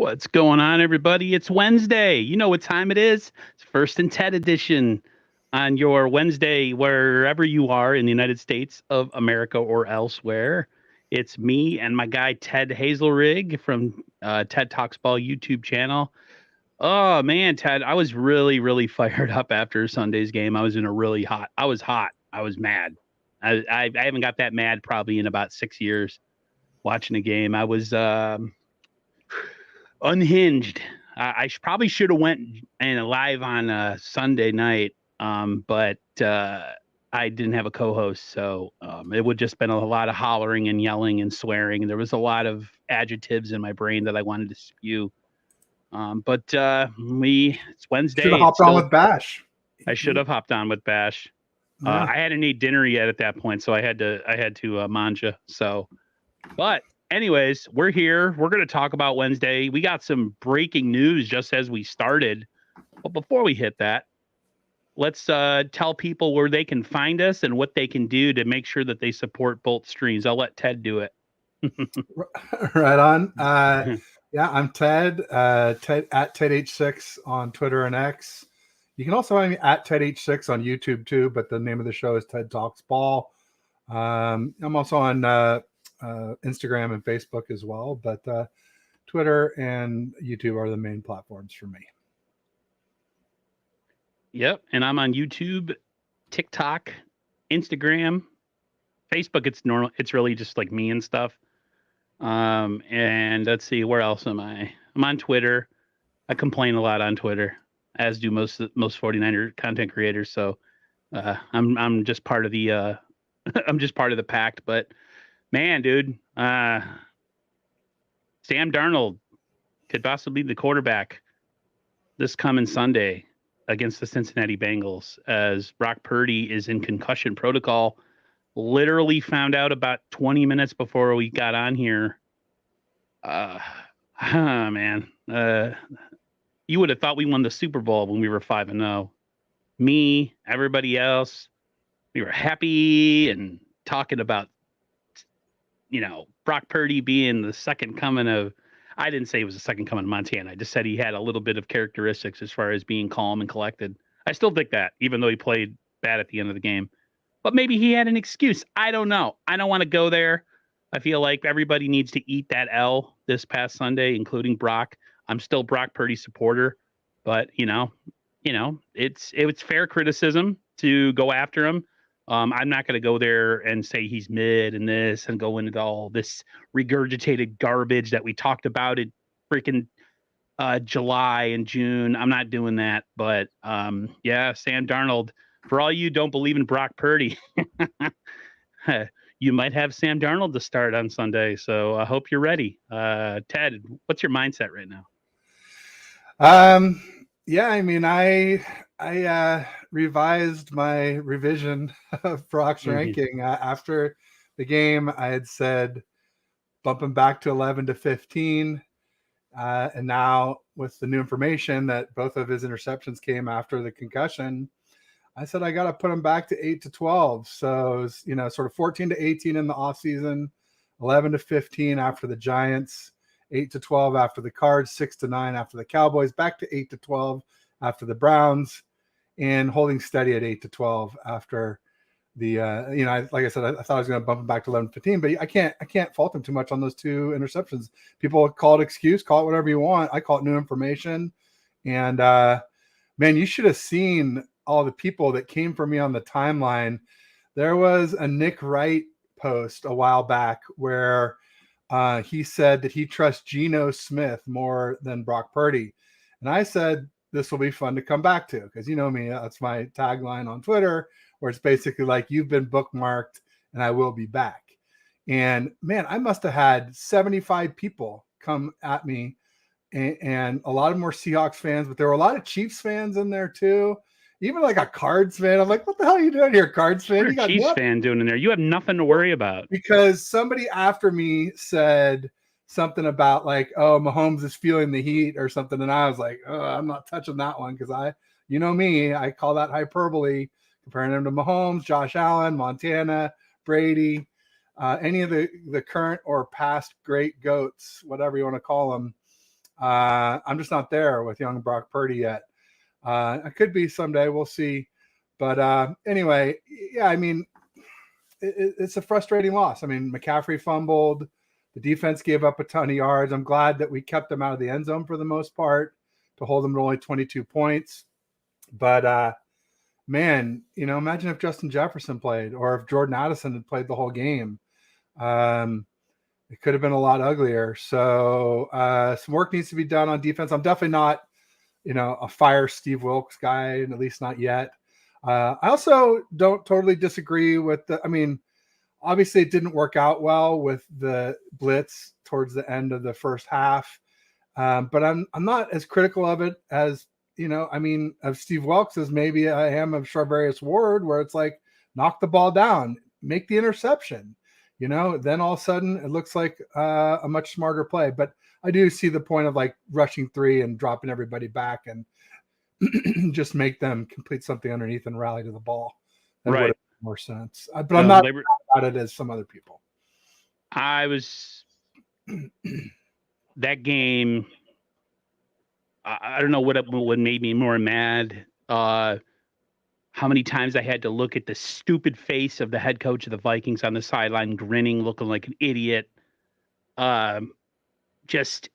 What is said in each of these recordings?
What's going on, everybody? It's Wednesday. You know what time it is. It's First and Ted edition on your Wednesday, wherever you are in the United States of America or elsewhere. It's me and my guy, Ted Hazelrig from Ted Talks Ball YouTube channel. Oh, man, Ted, I was really, really fired up after Sunday's game. I was hot. I was mad. I haven't got that mad probably in about 6 years watching a game. I was unhinged. Probably should have went and live on Sunday night, but I didn't have a co-host, so it would just been a lot of hollering and yelling and swearing. There was a lot of adjectives in my brain that I wanted to spew. But it's Wednesday. Should have hopped on with Bash. I should have hopped on with Bash. Yeah. I hadn't eaten dinner yet at that point, so I had to manja. So, but anyways, we're here. We're going to talk about Wednesday. We got some breaking news just as we started. But before we hit that, let's tell people where they can find us and what they can do to make sure that they support both streams. I'll let Ted do it. Right on. Yeah, I'm Ted. Ted at TedH6 on Twitter and X. You can also find me at TedH6 on YouTube too, but the name of the show is Ted Talks Ball. I'm also on Instagram and Facebook as well, but Twitter and YouTube are the main platforms for me. Yep, and I'm on YouTube, TikTok, Instagram, Facebook. It's normal. It's really just like me and stuff. And let's see, where else am I? I'm on Twitter. I complain a lot on Twitter, as do most 49er content creators. So I'm just part of the I'm just part of the pact. But man, dude, Sam Darnold could possibly be the quarterback this coming Sunday against the Cincinnati Bengals, as Brock Purdy is in concussion protocol. Literally found out about 20 minutes before we got on here. Man, you would have thought we won the Super Bowl when we were 5-0. Me, everybody else, we were happy and talking about, Brock Purdy being the second coming of. I didn't say he was the second coming of Montana. I just said he had a little bit of characteristics as far as being calm and collected. I still think that, even though he played bad at the end of the game. But maybe he had an excuse. I don't know. I don't want to go there. I feel like everybody needs to eat that L this past Sunday, including Brock. I'm still Brock Purdy supporter, but it's fair criticism to go after him. I'm not going to go there and say he's mid and this and go into all this regurgitated garbage that we talked about in freaking July and June. I'm not doing that. But yeah, Sam Darnold. For all you don't believe in Brock Purdy, you might have Sam Darnold to start on Sunday. So I hope you're ready. Ted, what's your mindset right now? Yeah, I mean, I revised my revision of Brock's ranking after the game. I had said bump him back to 11 to 15. And now with the new information that both of his interceptions came after the concussion, I said, I got to put him back to 8 to 12. So, it was, sort of 14 to 18 in the offseason, 11 to 15 after the Giants, 8 to 12 after the Cards, 6 to 9 after the Cowboys, back to 8 to 12 after the Browns, and holding steady at 8 to 12 after the, like I said, I thought I was going to bump him back to 11 to 15, but I can't fault him too much on those two interceptions. People call it excuse, call it whatever you want. I call it new information. And man, you should have seen all the people that came for me on the timeline. There was a Nick Wright post a while back where he said that he trusts Geno Smith more than Brock Purdy. And I said, this will be fun to come back to, because you know me, that's my tagline on Twitter, where it's basically like, you've been bookmarked and I will be back. And man, I must have had 75 people come at me, and a lot of more Seahawks fans, but there were a lot of Chiefs fans in there too. Even like a Cards fan. I'm like, what the hell are you doing here, Cards fan? What are Chiefs fan doing in there? You have nothing to worry about. Because somebody after me said something about like, oh, Mahomes is feeling the heat or something. And I was like, oh, I'm not touching that one, because you know me, I call that hyperbole, comparing him to Mahomes, Josh Allen, Montana, Brady, any of the current or past great GOATs, whatever you want to call them. I'm just not there with young Brock Purdy yet. I could be someday. We'll see. But anyway, yeah, I mean, it's a frustrating loss. I mean, McCaffrey fumbled. The defense gave up a ton of yards. I'm glad that we kept them out of the end zone for the most part to hold them to only 22 points. But man, imagine if Justin Jefferson played or if Jordan Addison had played the whole game. It could have been a lot uglier. So some work needs to be done on defense. I'm definitely not, a fire Steve Wilkes guy, at least not yet. I also don't totally disagree with obviously it didn't work out well with the blitz towards the end of the first half. But I'm not as critical of it as, of Steve Wilkes as maybe I am of Charvarius Ward, where it's like, knock the ball down, make the interception, then all of a sudden it looks like a much smarter play. But I do see the point of like rushing 3 and dropping everybody back and just make them complete something underneath and rally to the ball. That would have made more sense. But I'm not about it as some other people. That game, I don't know what made me more mad. How many times I had to look at the stupid face of the head coach of the Vikings on the sideline, grinning, looking like an idiot. Just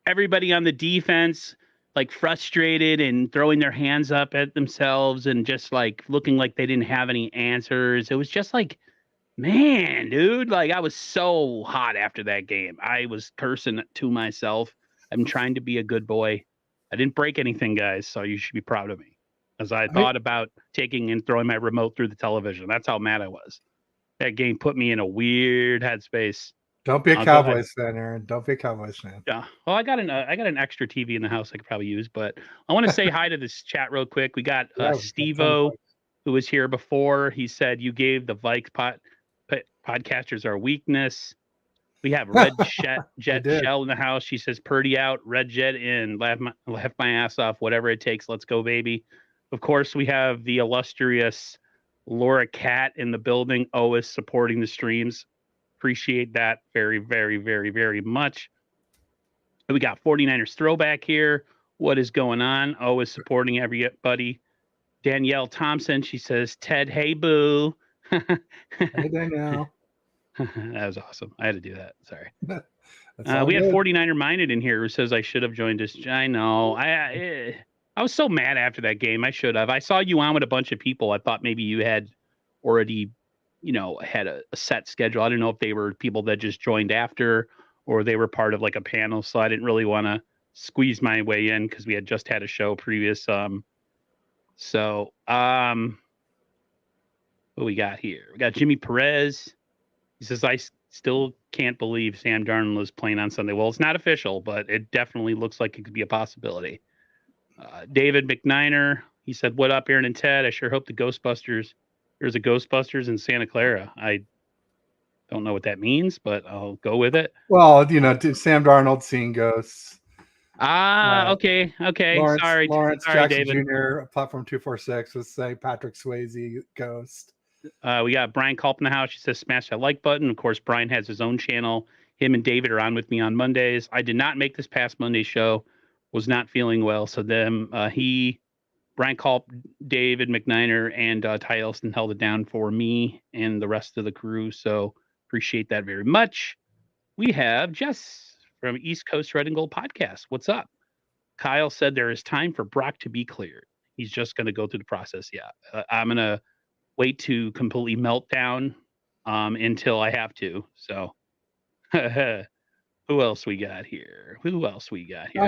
everybody on the defense, like frustrated and throwing their hands up at themselves and just like looking like they didn't have any answers. It was just like, man, dude, like I was so hot after that game. I was cursing to myself. I'm trying to be a good boy. I didn't break anything, guys, so you should be proud of me. As I thought about taking and throwing my remote through the television. That's how mad I was. That game put me in a weird headspace. Don't be a Cowboys fan, Aaron. Don't be a Cowboys fan. Yeah. Well, I got an extra TV in the house I could probably use, but I want to say hi to this chat real quick. We got Steve-O, who was here before. He said you gave the Vikes podcasters our weakness. We have Red Jet Shell in the house. She says Purdy out, Red Jet in. Laugh my ass off. Whatever it takes. Let's go, baby. Of course, we have the illustrious Laura Cat in the building, always supporting the streams. Appreciate that very, very, very, very much. We got 49ers throwback here. What is going on? Always supporting everybody. Danielle Thompson, she says, Ted, hey, boo. Hey, Danielle. That was awesome. I had to do that. Sorry. We had 49er Minded in here who says I should have joined us. I know. I was so mad after that game. I should have. I saw you on with a bunch of people. I thought maybe you had already, had a set schedule. I don't know if they were people that just joined after or they were part of like a panel. So I didn't really want to squeeze my way in because we had just had a show previous. What we got here? We got Jimmy Perez. He says, I still can't believe Sam Darnold is playing on Sunday. Well, it's not official, but it definitely looks like it could be a possibility. David McNiner, he said, what up, Aaron and Ted? I sure hope there's a Ghostbusters in Santa Clara. I don't know what that means, but I'll go with it. Well, Sam Darnold seeing ghosts. Okay. Lawrence Sorry, Jackson David. Jr., Platform 246 was saying Patrick Swayze ghost. We got Brian Culp in the house. She says, smash that like button. Of course, Brian has his own channel. Him and David are on with me on Mondays. I did not make this past Monday show. Was not feeling well. So then Brian Culp, David McNiner, and Ty Elston held it down for me and the rest of the crew. So appreciate that very much. We have Jess from East Coast Red and Gold Podcast. What's up? Kyle said there is time for Brock to be cleared. He's just going to go through the process. Yeah. I'm going to wait to completely melt down until I have to. So who else we got here? I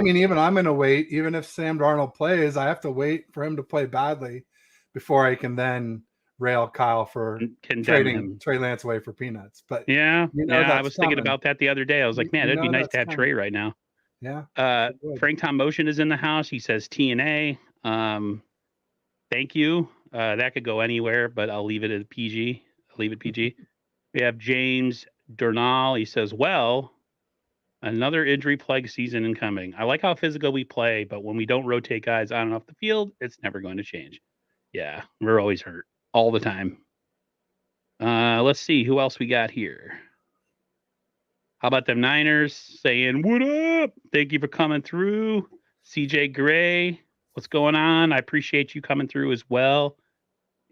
mean, even I'm going to wait. Even if Sam Darnold plays, I have to wait for him to play badly before I can then rail Kyle for trading Trey Lance away for peanuts. But yeah, I was thinking about that the other day. I was like, man, it'd be nice to have Trey right now. Yeah. Frank Tom Motion is in the house. He says TNA. Thank you. That could go anywhere, but I'll leave it at PG. We have James Durnall. He says, well, another injury plague season incoming. I like how physical we play, but when we don't rotate guys on and off the field, it's never going to change. Yeah, we're always hurt all the time. Let's see who else we got here. How about them Niners saying, what up? Thank you for coming through. CJ Gray, what's going on? I appreciate you coming through as well.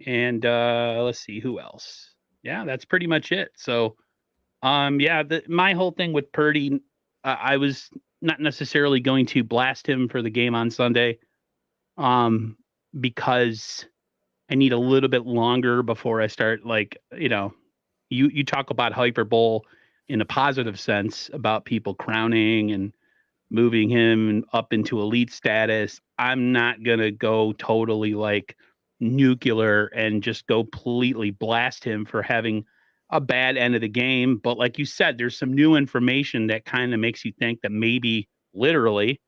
And let's see who else. Yeah, that's pretty much it. So, yeah, my whole thing with Purdy, I was not necessarily going to blast him for the game on Sunday, because I need a little bit longer before I start, like, you talk about hyperbole in a positive sense about people crowning and moving him up into elite status. I'm not going to go totally like nuclear and just go completely blast him for having a bad end of the game. But like you said, there's some new information that kind of makes you think that maybe literally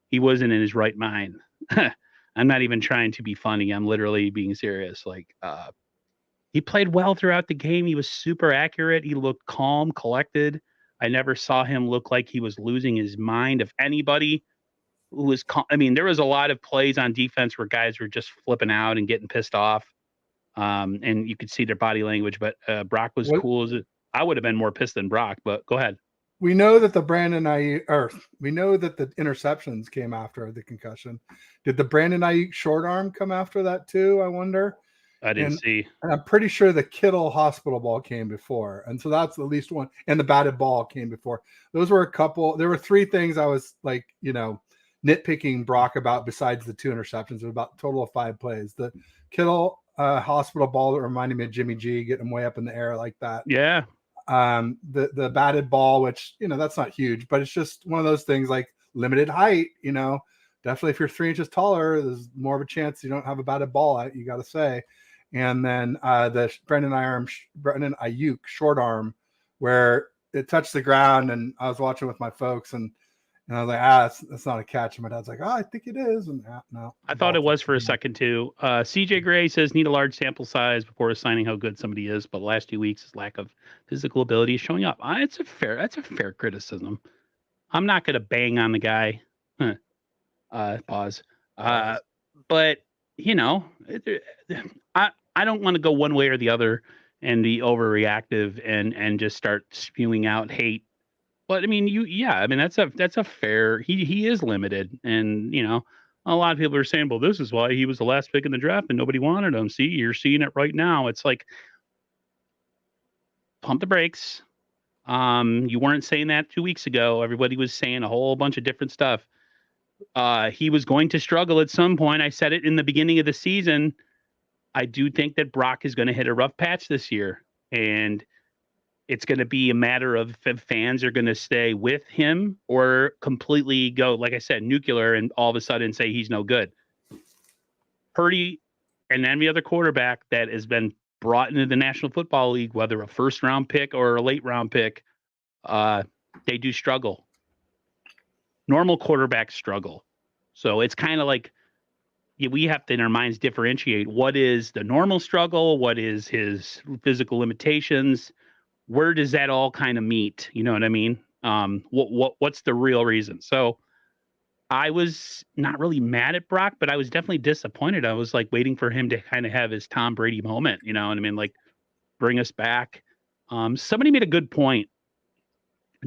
he wasn't in his right mind. I'm not even trying to be funny. I'm literally being serious. Like, he played well throughout the game. He was super accurate. He looked calm, collected. I never saw him look like he was losing his mind. If anybody who was, I mean, there was a lot of plays on defense where guys were just flipping out and getting pissed off. And you could see their body language, but Brock was cool as it. I would have been more pissed than Brock, but go ahead. We know that we know that the interceptions came after the concussion. Did the Brandon Ayuk short arm come after that too? I wonder. I didn't see. And I'm pretty sure the Kittle hospital ball came before. And so that's at least one. And the batted ball came before. Those were a couple. There were three things I was like, nitpicking Brock about besides the two interceptions. It was about a total of 5 plays. The Kittle hospital ball that reminded me of Jimmy G getting him way up in the air like that. Yeah. The batted ball, which, that's not huge, but it's just one of those things like limited height, definitely if you're 3 inches taller, there's more of a chance you don't have a batted ball, you got to say. And then the Brandon Ayuk short arm where it touched the ground, and I was watching with my folks, and I was like, that's not a catch. And my dad's like, I think it is. And no. I thought it was for a second too. CJ Gray says need a large sample size before assigning how good somebody is, but the last 2 weeks his lack of physical ability is showing up. That's a fair criticism. I'm not going to bang on the guy. Pause. But I don't want to go one way or the other and be overreactive and just start spewing out hate. But I mean, that's a fair. He is limited, and a lot of people are saying, well, this is why he was the last pick in the draft and nobody wanted him. See, you're seeing it right now. It's like, pump the brakes. You weren't saying that 2 weeks ago. Everybody was saying a whole bunch of different stuff. He was going to struggle at some point. I said it in the beginning of the season. I do think that Brock is going to hit a rough patch this year, and it's going to be a matter of if fans are going to stay with him or completely go, like I said, nuclear and all of a sudden say he's no good. Purdy and any other quarterback that has been brought into the National Football League, whether a first-round pick or a late-round pick, they do struggle. Normal quarterbacks struggle. So it's kind of like we have to, in our minds, differentiate what is the normal struggle, what is his physical limitations, where does that all kind of meet? You know what I mean? What's the real reason? So I was not really mad at Brock, but I was definitely disappointed. I was like waiting for him to kind of have his Tom Brady moment, you know what I mean? Like bring us back. Somebody made a good point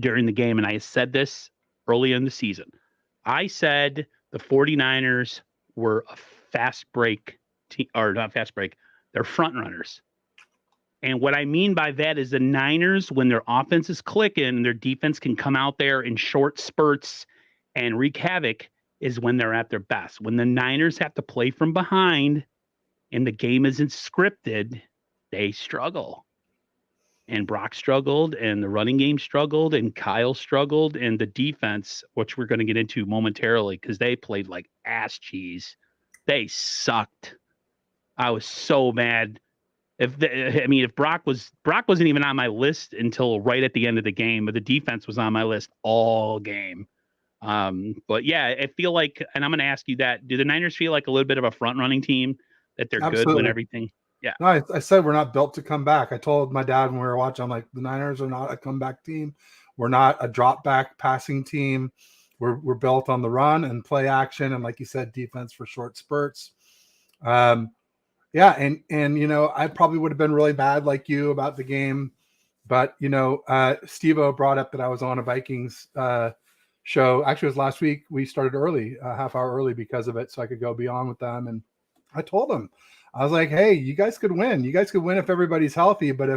during the game, and I said this early in the season. I said the 49ers were a fast break team, or not fast break, they're front runners. And what I mean by that is the Niners, when their offense is clicking and their defense can come out there in short spurts and wreak havoc, is when they're at their best. When the Niners have to play from behind and the game isn't scripted, they struggle. And Brock struggled, and the running game struggled, and Kyle struggled, and the defense, which we're going to get into momentarily, because they played like ass cheese. They sucked. I was so mad. If Brock wasn't even on my list until right at the end of the game, but the defense was on my list all game. But yeah, I feel like, and I'm going to ask you that: do the Niners feel like a little bit of a front running team, that they're Absolutely. good when everything? Yeah. No, I said we're not built to come back. I told my dad when we were watching, I'm like, the Niners are not a comeback team. We're not a drop back passing team. We're built on the run and play action, and like you said, defense for short spurts. Yeah, and I probably would have been really bad like you about the game But Steve-O brought up that I was on a Vikings show. Actually, it was last week. We started early, a half hour early because of it, so I could go beyond with them. And I told them, I was like, hey, you guys could win. You guys could win if everybody's healthy. But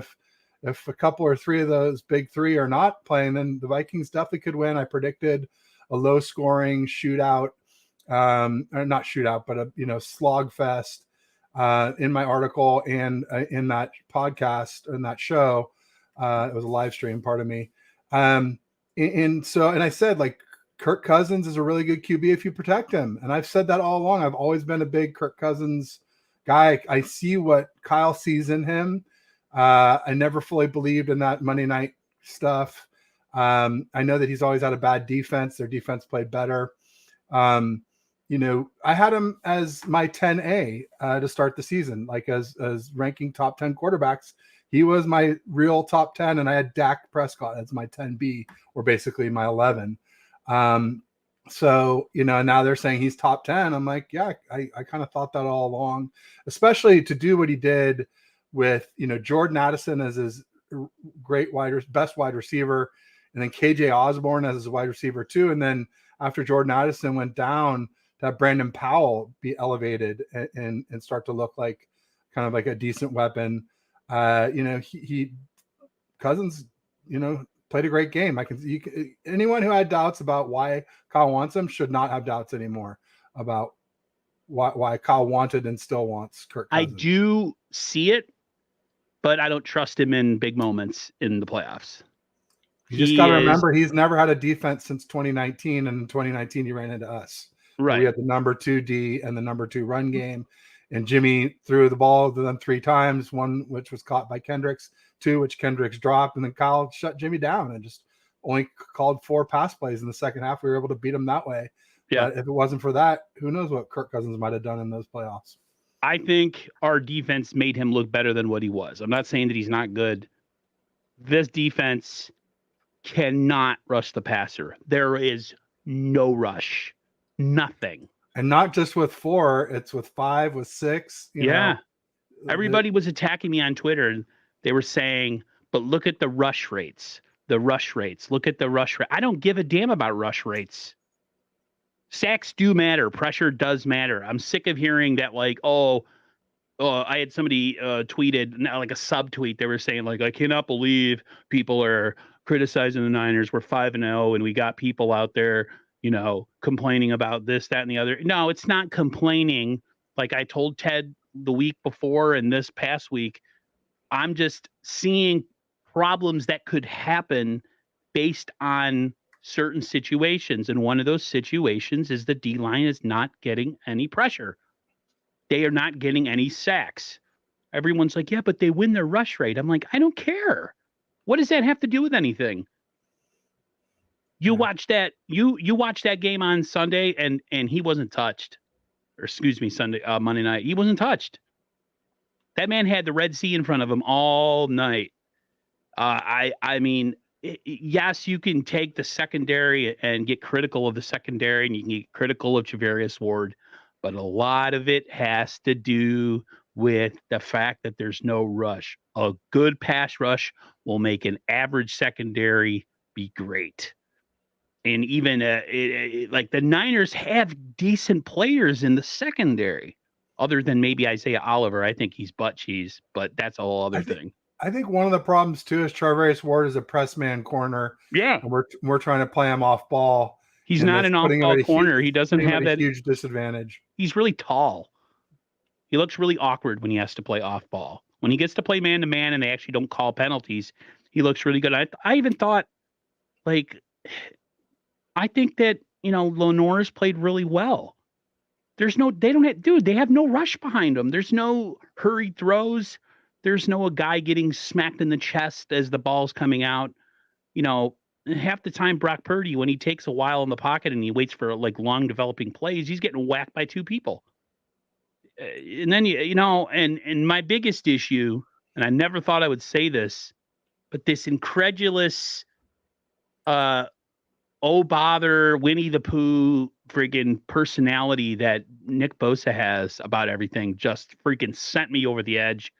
if a couple or three of those big three are not playing, then the Vikings definitely could win. I predicted a low scoring shootout, or not shootout, but a slog fest in my article and in that podcast, in that show. It was a live stream, pardon me. And I said, like, Kirk Cousins is a really good QB if you protect him. And I've said that all along. I've always been a big Kirk Cousins guy. I see what Kyle sees in him. I never fully believed in that Monday night stuff. I know that he's always had a bad defense. Their defense played better. I had him as my 10A to start the season, like as ranking top 10 quarterbacks. He was my real top 10, and I had Dak Prescott as my 10B, or basically my 11. So, now they're saying he's top 10. I'm like, yeah, I kind of thought that all along, especially to do what he did with, Jordan Addison as his best wide receiver, and then KJ Osborne as his wide receiver too. And then after Jordan Addison went down, to have Brandon Powell be elevated and start to look like kind of like a decent weapon. He Cousins, played a great game. Anyone who had doubts about why Kyle wants him should not have doubts anymore about why Kyle wanted and still wants Kirk Cousins. I do see it, but I don't trust him in big moments in the playoffs. You just got to remember, he's never had a defense since 2019, and in 2019 he ran into us. Right. We had the number 2 D and the number 2 run game, and Jimmy threw the ball to them 3 times, one which was caught by Kendricks, 2 which Kendricks dropped, and then Kyle shut Jimmy down and just only called 4 pass plays in the second half. We were able to beat him that way. Yeah. But if it wasn't for that, who knows what Kirk Cousins might have done in those playoffs. I think our defense made him look better than what he was. I'm not saying that he's not good. This defense cannot rush the passer. There is no rush, nothing. And not just with 4, it's with 5, with 6. Everybody was attacking me on Twitter, and they were saying, but look at the rush rates. Look at the rush rate. I don't give a damn about rush rates. Sacks do matter. Pressure does matter. I'm sick of hearing that, like, I had somebody tweeted, like a subtweet. They were saying, like, I cannot believe people are criticizing the Niners. We're 5-0, and we got people out there, complaining about this, that, and the other. No, it's not complaining. Like I told Ted the week before and this past week, I'm just seeing problems that could happen based on certain situations. And one of those situations is the D-line is not getting any pressure. They are not getting any sacks. Everyone's like, yeah, but they win their rush rate. I'm like, I don't care. What does that have to do with anything? You watch that. You watch that game on Sunday, and he wasn't touched. Or excuse me, Monday night. He wasn't touched. That man had the Red Sea in front of him all night. I mean, yes, you can take the secondary and get critical of the secondary, and you can get critical of Javarius Ward, but a lot of it has to do with the fact that there's no rush. A good pass rush will make an average secondary be great. And even like the Niners have decent players in the secondary, other than maybe Isaiah Oliver. I think he's butt cheese, but that's a whole other thing. I think one of the problems too is Charvarius Ward is a press man corner. Yeah, and we're trying to play him off ball. He's not an off ball corner. He doesn't have that huge disadvantage. He's really tall. He looks really awkward when he has to play off ball. When he gets to play man to man and they actually don't call penalties, he looks really good. I even thought, like, I think that, Lenore's played really well. They have no rush behind them. There's no hurried throws. There's no a guy getting smacked in the chest as the ball's coming out. Half the time Brock Purdy, when he takes a while in the pocket and he waits for like long developing plays, he's getting whacked by 2 people. And then, and my biggest issue, and I never thought I would say this, but this incredulous, oh bother, Winnie the Pooh friggin' personality that Nick Bosa has about everything just freaking sent me over the edge.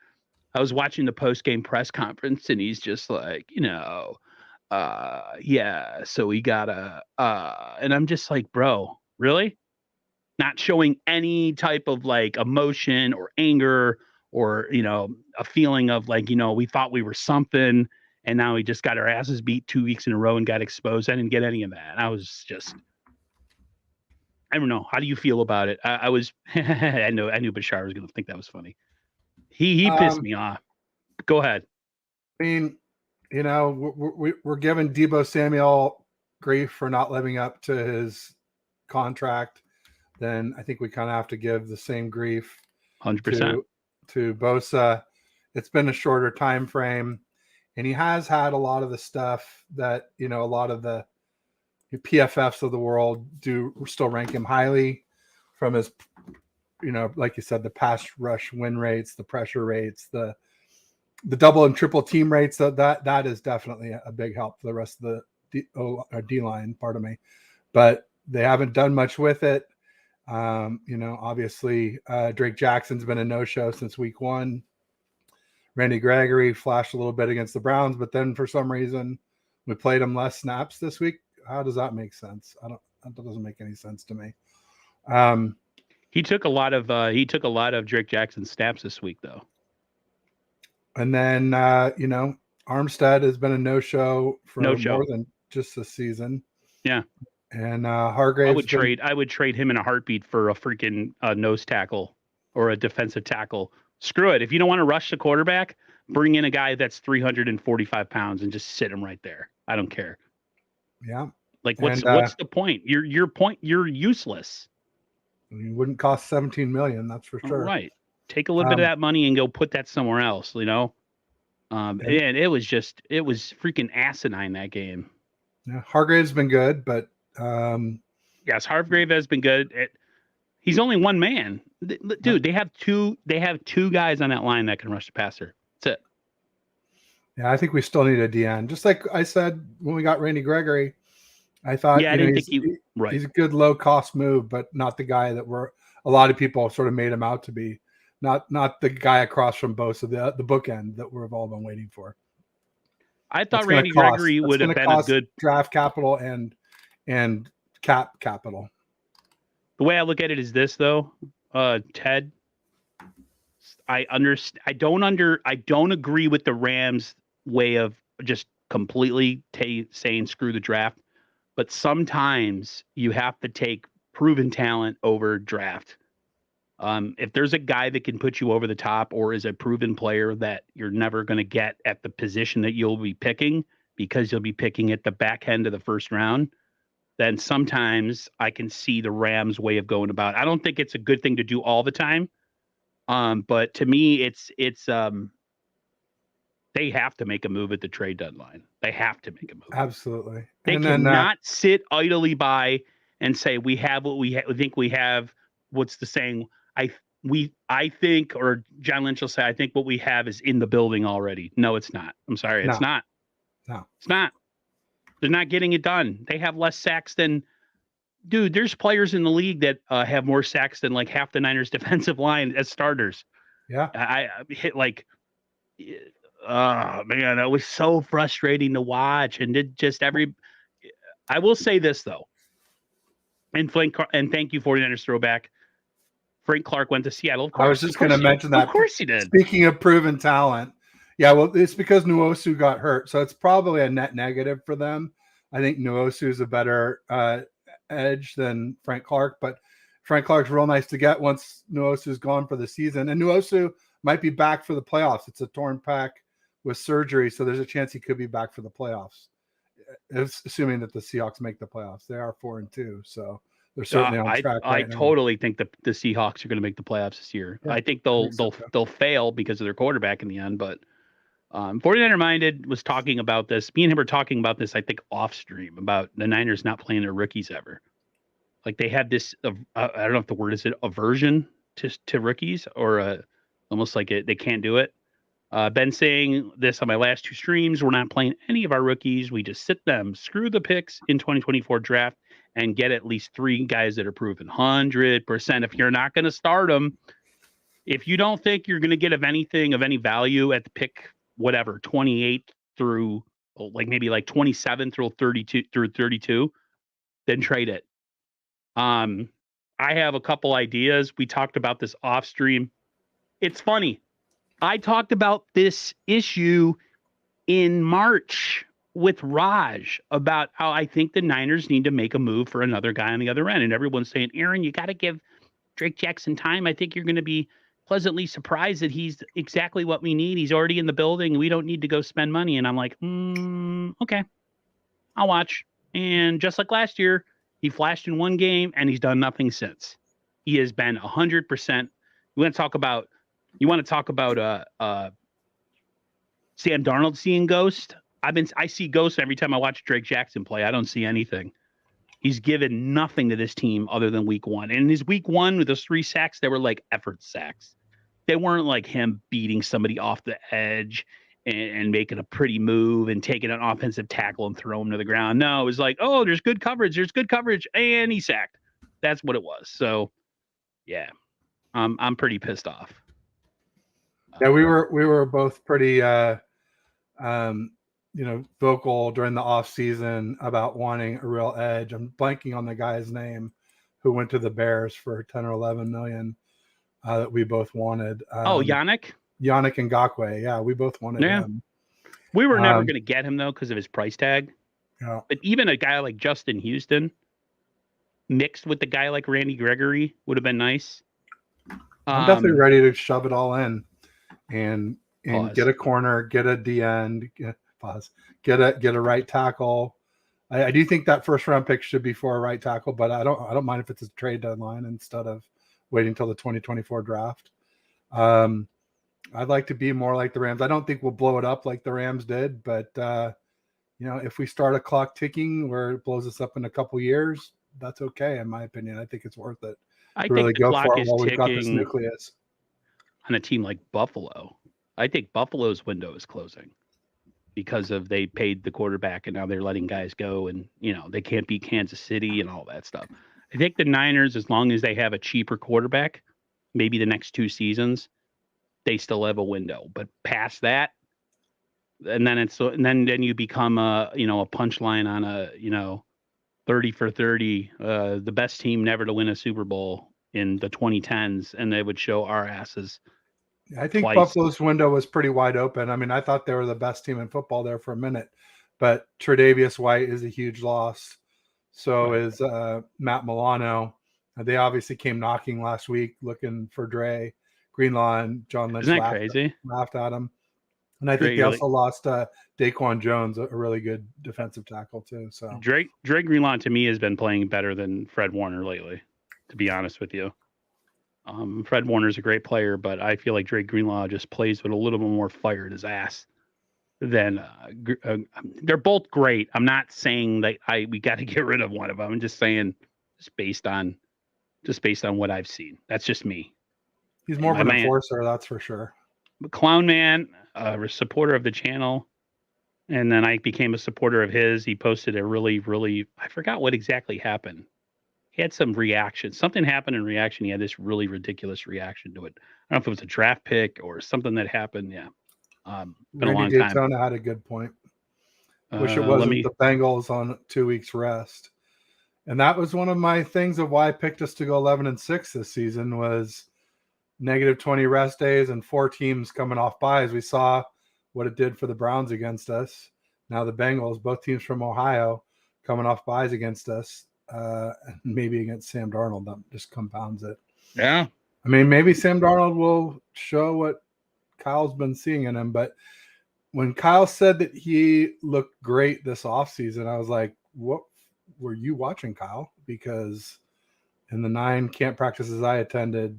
I was watching the post-game press conference, and he's just like, yeah, so we gotta, and I'm just like, bro, really? Not showing any type of like emotion or anger or, a feeling of like, we thought we were something and now we just got our asses beat 2 weeks in a row and got exposed. I didn't get any of that. I was just, I don't know. How do you feel about it? I was, I knew Bashar was going to think that was funny. He pissed me off. Go ahead. I mean, we're giving Deebo Samuel grief for not living up to his contract. Then I think we kind of have to give the same grief 100% to Bosa. It's been a shorter time frame, and he has had a lot of the stuff that a lot of the PFFs of the world do still rank him highly from his, like you said, the pass rush win rates, the pressure rates, the double and triple team rates. That is definitely a big help for the rest of the D line. Pardon me, but they haven't done much with it. Obviously, Drake Jackson's been a no-show since week 1. Randy Gregory flashed a little bit against the Browns, but then for some reason we played him less snaps this week. How does that make sense? That doesn't make any sense to me. He took a lot of Drake Jackson's snaps this week, though. And then Armstead has been a no-show for more than just this season. Yeah. And Hargrave. I would trade him in a heartbeat for a freaking nose tackle or a defensive tackle. Screw it. If you don't want to rush the quarterback, bring in a guy that's 345 pounds and just sit him right there. I don't care. Yeah. Like what's the point? You're useless. You wouldn't cost $17 million, that's for sure. Right. Take a little bit of that money and go put that somewhere else, And it was freaking asinine, that game. Yeah, Hargrave's been good, but yes, Hargrave has been good. He's only one man, dude. They have two guys on that line that can rush the passer. That's it. Yeah, I think we still need a DN. Just like I said when we got Randy Gregory, I thought he's a good low cost move, but not the guy that a lot of people sort of made him out to be. Not the guy across from Bosa, the bookend that we've all been waiting for. I thought Randy Gregory would have been a good draft capital and cap capital. The way I look at it is this, though, Ted. I don't agree with the Rams' way of just completely saying screw the draft, but sometimes you have to take proven talent over draft. If there's a guy that can put you over the top or is a proven player that you're never going to get at the position that you'll be picking because you'll be picking at the back end of the first round, then sometimes I can see the Rams' way of going about it. I don't think it's a good thing to do all the time. But to me, it's they have to make a move at the trade deadline. They have to make a move. Absolutely. They cannot sit idly by and say, we have what we think we have. What's the saying? I think, or John Lynch will say, I think what we have is in the building already. No, it's not. I'm sorry. It's not. No, it's not. They're not getting it done. They have less sacks than, dude, there's players in the league that have more sacks than like half the Niners defensive line as starters. Yeah. I hit like, oh man, it was so frustrating to watch. And I will say this though. And thank you 49ers throwback. Frank Clark went to Seattle. I was just going to mention that. Of course he did. Speaking of proven talent. Yeah, well, it's because Nwosu got hurt. So it's probably a net negative for them. I think Nwosu is a better edge than Frank Clark, but Frank Clark's real nice to get once Nwosu's gone for the season. And Nwosu might be back for the playoffs. It's a torn pec with surgery, so there's a chance he could be back for the playoffs. Assuming that the Seahawks make the playoffs. They are 4-2, so they're certainly on track. I totally think that the Seahawks are going to make the playoffs this year. Yeah, I think they'll fail because of their quarterback in the end, but 49er Minded was talking about this. Me and him were talking about this, I think, off stream about the Niners not playing their rookies ever. Like they have this, I don't know if the word is aversion to rookies or almost like they can't do it. Been saying this on my last 2 streams. We're not playing any of our rookies. We just sit them, screw the picks in 2024 draft, and get at least 3 guys that are proven 100%. If you're not going to start them, If you don't think you're going to get of anything of any value at the pick, whatever, 28 through maybe 27 through 32, then trade it. I have a couple ideas. We talked about this off stream. It's funny. I talked about this issue in March with Raj about how I think the Niners need to make a move for another guy on the other end. And everyone's saying, Aaron, you got to give Drake Jackson time. I think you're going to be pleasantly surprised that he's exactly what we need. He's already in the building. We don't need to go spend money. And I'm like, okay, I'll watch. And just like last year, he flashed in one game and he's done nothing since. He has been 100%. You want to talk about Sam Darnold seeing ghost? I see ghosts every time I watch Drake Jackson play. I don't see anything. He's given nothing to this team other than week one. And his week one with those 3 sacks, they were like effort sacks. They weren't like him beating somebody off the edge and making a pretty move and taking an offensive tackle and throw him to the ground. No, it was like, oh, there's good coverage, and he sacked. That's what it was. So, yeah, I'm pretty pissed off. Yeah, we were both pretty vocal during the off season about wanting a real edge. I'm blanking on the guy's name who went to the Bears for 10 or 11 million that we both wanted. Yannick Ngakoue. Yeah, we both wanted him. We were never going to get him though because of his price tag. Yeah. But even a guy like Justin Houston mixed with the guy like Randy Gregory would have been nice. I'm definitely ready to shove it all in and Pause. Get a corner, get a DN, get a right tackle. I do think that first round pick should be for a right tackle, but I don't mind if it's a trade deadline instead of waiting until the 2024 draft. I'd like to be more like the Rams. I don't think we'll blow it up like the Rams did, but if we start a clock ticking where it blows us up in a couple years, that's okay in my opinion. I think it's worth it. I think the clock is we've got this nucleus. On a team like Buffalo, I think Buffalo's window is closing because they paid the quarterback and now they're letting guys go and they can't beat Kansas City and all that stuff. I think the Niners, as long as they have a cheaper quarterback, maybe the next 2 seasons, they still have a window. But past that, and then you become a punchline on a 30 for 30, the best team never to win a Super Bowl in the 2010s, and they would show our asses. I think twice. Buffalo's window was pretty wide open. I mean, I thought they were the best team in football there for a minute, but Tre'Davious White is a huge loss. So is Matt Milano. They obviously came knocking last week looking for Dre. Greenlaw and John Lynch laughed at him. And I think they also lost Daquan Jones, a really good defensive tackle too. So Dre Greenlaw to me has been playing better than Fred Warner lately, to be honest with you. Fred Warner's a great player, but I feel like Drake Greenlaw just plays with a little bit more fire in his ass than they're both great. I'm not saying that we got to get rid of one of them. I'm just saying just based on what I've seen. That's just me. He's more of an enforcer, that's for sure. Clown Man, a supporter of the channel, and then I became a supporter of his. He posted a really, I forgot what exactly happened. He had some reaction. Something happened in reaction. He had this really ridiculous reaction to it. I don't know if it was a draft pick or something that happened. Yeah. Been a long time. Daytona had a good point. Wish it wasn't the Bengals on 2 weeks rest. And that was one of my things of why I picked us to go 11-6 this season was negative 20 rest days and 4 teams coming off byes. We saw what it did for the Browns against us. Now the Bengals, both teams from Ohio, coming off byes against us. Maybe against Sam Darnold, that just compounds it. Yeah. I mean, maybe Sam Darnold will show what Kyle's been seeing in him. But when Kyle said that he looked great this offseason, I was like, what were you watching, Kyle? Because in the 9 camp practices I attended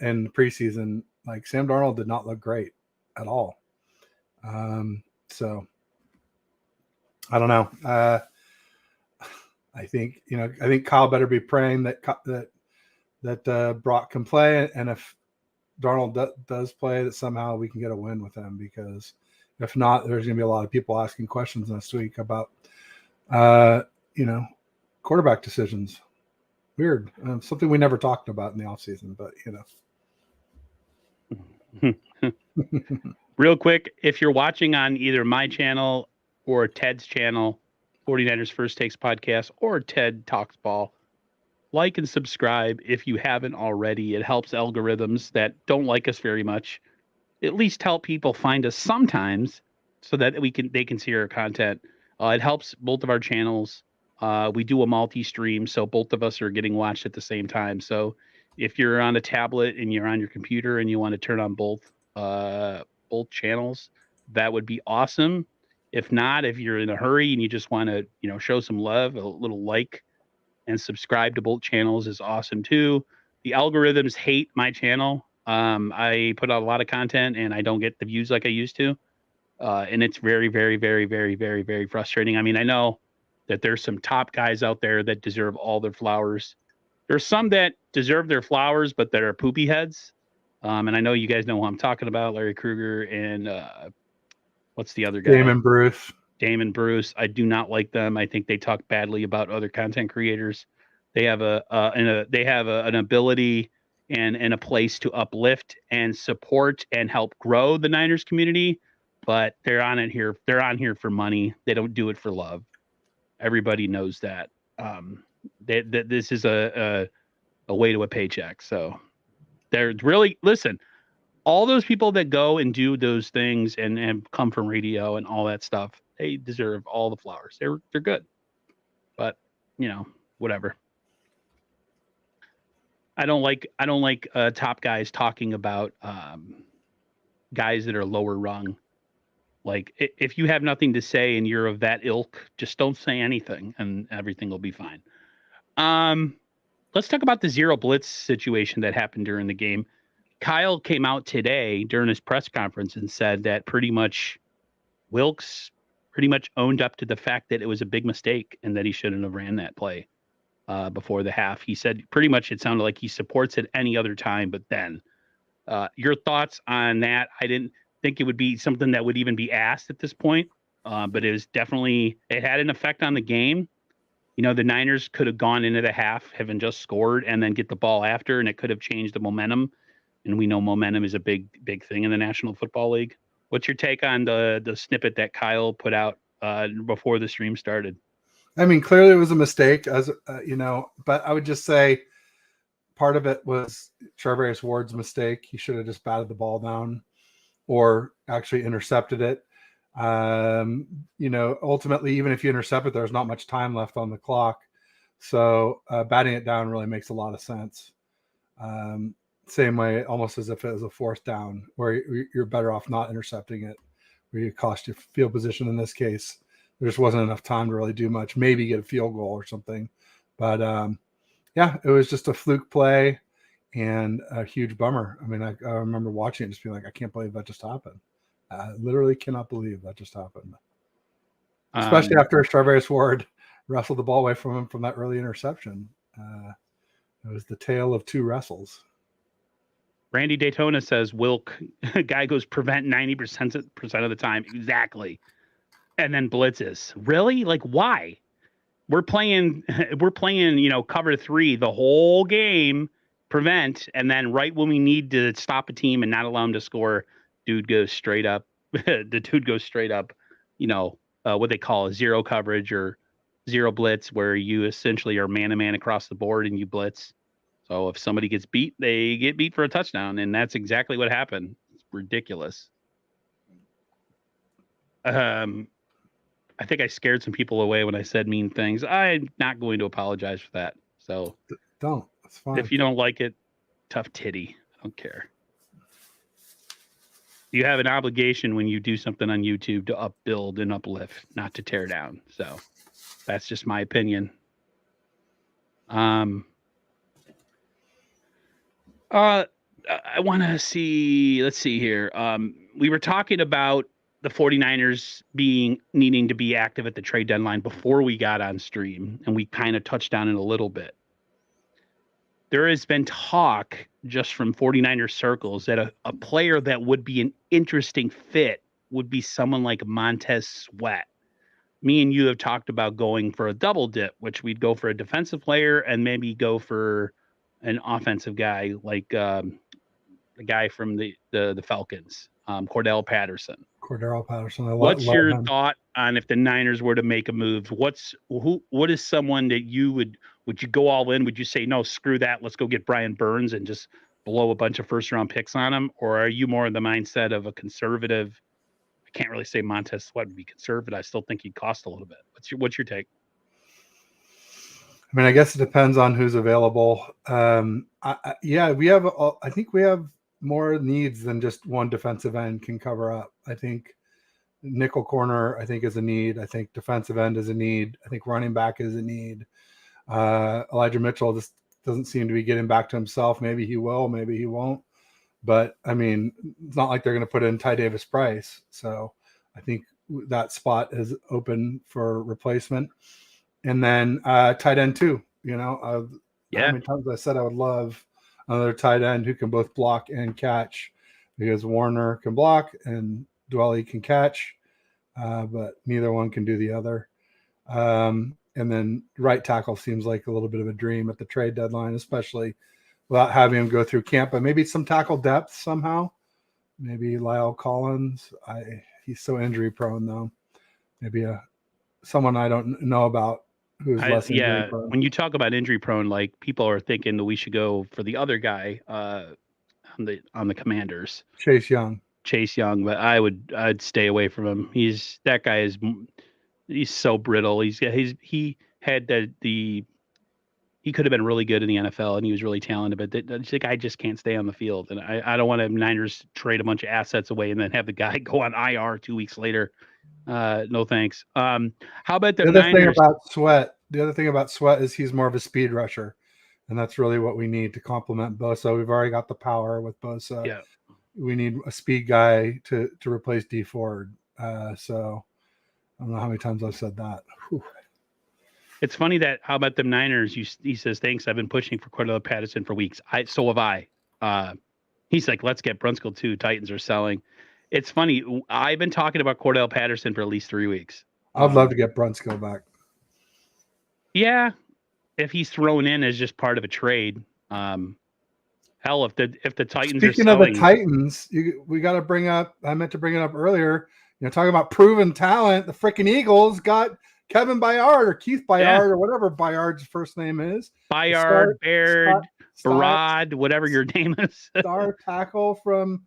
in the preseason, like Sam Darnold did not look great at all. So I don't know. I think Kyle better be praying that Brock can play, and if Darnold does play, that somehow we can get a win with him. Because if not, there's going to be a lot of people asking questions next week about quarterback decisions. Weird, something we never talked about in the offseason, but Real quick, if you're watching on either my channel or Ted's channel, 49ers First Takes Podcast, or Ted Talks Ball, like and subscribe if you haven't already. It helps algorithms that don't like us very much at least help people find us sometimes so that they can see our content. It helps both of our channels. We do a multi-stream, so both of us are getting watched at the same time. So if you're on a tablet and you're on your computer and you want to turn on both channels, that would be awesome. If not, if you're in a hurry and you just want to, show some love, a little like and subscribe to both channels is awesome too. The algorithms hate my channel. I put out a lot of content and I don't get the views like I used to. And it's very, very, very, very, very, very frustrating. I mean, I know that there's some top guys out there that deserve all their flowers. There's some that deserve their flowers, but that are poopy heads. And I know you guys know who I'm talking about, Larry Krueger and what's the other guy? Damon Bruce. Damon Bruce. I do not like them. I think they talk badly about other content creators. They have an ability and a place to uplift and support and help grow the Niners community, but they're on here for money. They don't do it for love. Everybody knows that. This is a way to a paycheck. So they're really listen. All those people that go and do those things and come from radio and all that stuff, they deserve all the flowers. They're good, but whatever. I don't like top guys talking about guys that are lower rung. Like if you have nothing to say and you're of that ilk, just don't say anything and everything will be fine. Let's talk about the zero blitz situation that happened during the game. Kyle came out today during his press conference and said that pretty much Wilkes pretty much owned up to the fact that it was a big mistake and that he shouldn't have ran that play before the half. He said pretty much it sounded like he supports it any other time, but then your thoughts on that? I didn't think it would be something that would even be asked at this point, but it had an effect on the game. The Niners could have gone into the half, having just scored, and then get the ball after, and it could have changed the momentum. And we know momentum is a big thing in the National Football League. What's your take on the snippet that Kyle put out before the stream started? I mean, clearly it was a mistake, as but I would just say part of it was Charvarius Ward's mistake. He should have just batted the ball down or actually intercepted it. Ultimately, even if you intercept it, there's not much time left on the clock. So batting it down really makes a lot of sense. Same way, almost as if it was a fourth down, where you're better off not intercepting it, where you cost your field position in this case. There just wasn't enough time to really do much, maybe get a field goal or something. But it was just a fluke play and a huge bummer. I mean, I remember watching it just being like, I can't believe that just happened. I literally cannot believe that just happened. Especially after Charvarius Ward wrestled the ball away from him from that early interception. It was the tale of two wrestles. Randy Daytona says Wilk guy goes prevent 90% of the time. Exactly. And then blitzes. Really? Like why? We're playing, cover 3 the whole game, prevent, and then right when we need to stop a team and not allow them to score, dude goes straight up. The dude goes straight up, what they call a zero coverage or zero blitz, where you essentially are man-to-man across the board and you blitz. So if somebody gets beat, they get beat for a touchdown, and that's exactly what happened. It's ridiculous. I think I scared some people away when I said mean things. I'm not going to apologize for that. So don't. That's fine. If you don't like it, tough titty. I don't care. You have an obligation when you do something on YouTube to upbuild and uplift, not to tear down. So that's just my opinion. I want to see, let's see here. We were talking about the 49ers needing to be active at the trade deadline before we got on stream, and we kind of touched on it a little bit. There has been talk just from 49ers circles that a player that would be an interesting fit would be someone like Montez Sweat. Me and you have talked about going for a double dip, which we'd go for a defensive player and maybe go for an offensive guy like the guy from the Falcons, Cordell Patterson. Cordero Patterson. What's love your him. thought on if the Niners were to make a move? What is someone that would you go all in? Would you say no, screw that, let's go get Brian Burns and just blow a bunch of first round picks on him? Or are you more in the mindset of a conservative? I can't really say Montez Sweat would be conservative. I still think he'd cost a little bit. What's your take? I mean, I guess it depends on who's available. Yeah, we have. I think we have more needs than just one defensive end can cover up. I think nickel corner, I think, is a need. I think defensive end is a need. I think running back is a need. Elijah Mitchell just doesn't seem to be getting back to himself. Maybe he will, maybe he won't. But I mean, it's not like they're going to put in Ty Davis Price. So I think that spot is open for replacement. And then tight end too. How many times I said I would love another tight end who can both block and catch, because Warner can block and Dwelly can catch, but neither one can do the other. And then right tackle seems like a little bit of a dream at the trade deadline, especially without having him go through camp. But maybe some tackle depth somehow. Maybe Lyle Collins. He's so injury prone though. Maybe someone I don't know about who's less injury prone. When you talk about injury prone, like people are thinking that we should go for the other guy on the Commanders, Chase Young, but I'd stay away from him. He's so brittle. He could have been really good in the NFL and he was really talented, but the guy just can't stay on the field. And I don't want to Niners trade a bunch of assets away and then have the guy go on IR 2 weeks later. No thanks. How about the other Niners? The other thing about Sweat is he's more of a speed rusher, and that's really what we need to complement Bosa. We've already got the power with Bosa. Yeah. We need a speed guy to replace D Ford. So I don't know how many times I've said that. Whew. It's funny that how about the Niners? He says, thanks. I've been pushing for Cordell Patterson for weeks. So have I. He's like, let's get Brunskill too. Titans are selling. It's funny. I've been talking about Cordell Patterson for at least 3 weeks. I'd love to get Brunskill back. Yeah, if he's thrown in as just part of a trade. Hell, if the Titans Speaking are selling, of the Titans, we got to bring up. I meant to bring it up earlier. Talking about proven talent. The freaking Eagles got Kevin Byard or Keith Byard or whatever Byard's first name is. Byard, Baird, Barad, whatever your name is. Star tackle from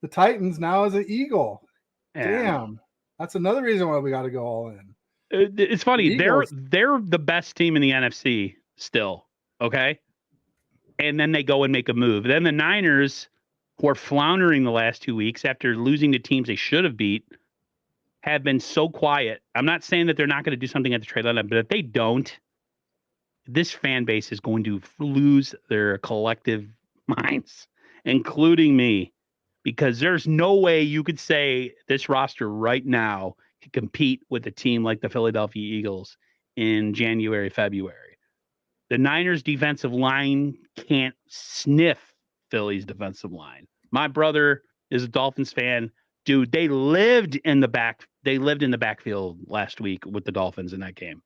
the Titans now is an Eagle. Yeah. Damn, that's another reason why we got to go all in. It's funny. They're the best team in the NFC still. Okay. And then they go and make a move. Then the Niners, who are floundering the last 2 weeks after losing to teams they should have beat, have been so quiet. I'm not saying that they're not going to do something at the trade deadline, but if they don't, this fan base is going to lose their collective minds, including me, because there's no way you could say this roster right now can compete with a team like the Philadelphia Eagles in January, February. The Niners defensive line can't sniff Philly's defensive line. My brother is a Dolphins fan. Dude, they lived in the backfield last week with the Dolphins in that game.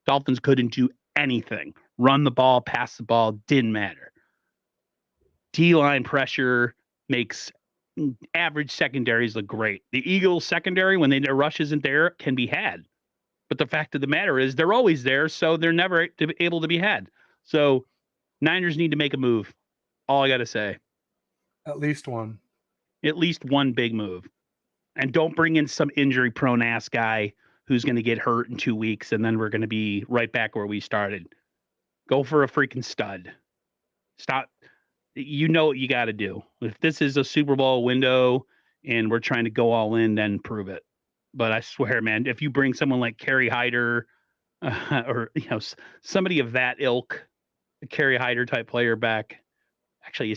Dolphins couldn't do anything. Run the ball, pass the ball, didn't matter. D-line pressure makes average secondaries look great. The Eagles secondary, when their rush isn't there, can be had. But the fact of the matter is they're always there, so they're never able to be had. So Niners need to make a move. All I got to say. At least one. At least one big move. And don't bring in some injury-prone ass guy who's going to get hurt in 2 weeks, and then we're going to be right back where we started. Go for a freaking stud. Stop. You know what you got to do. If this is a Super Bowl window and we're trying to go all in, then prove it. But I swear, man, if you bring someone like Kerry Hyder or somebody of that ilk, a Kerry Hyder type player back. Actually,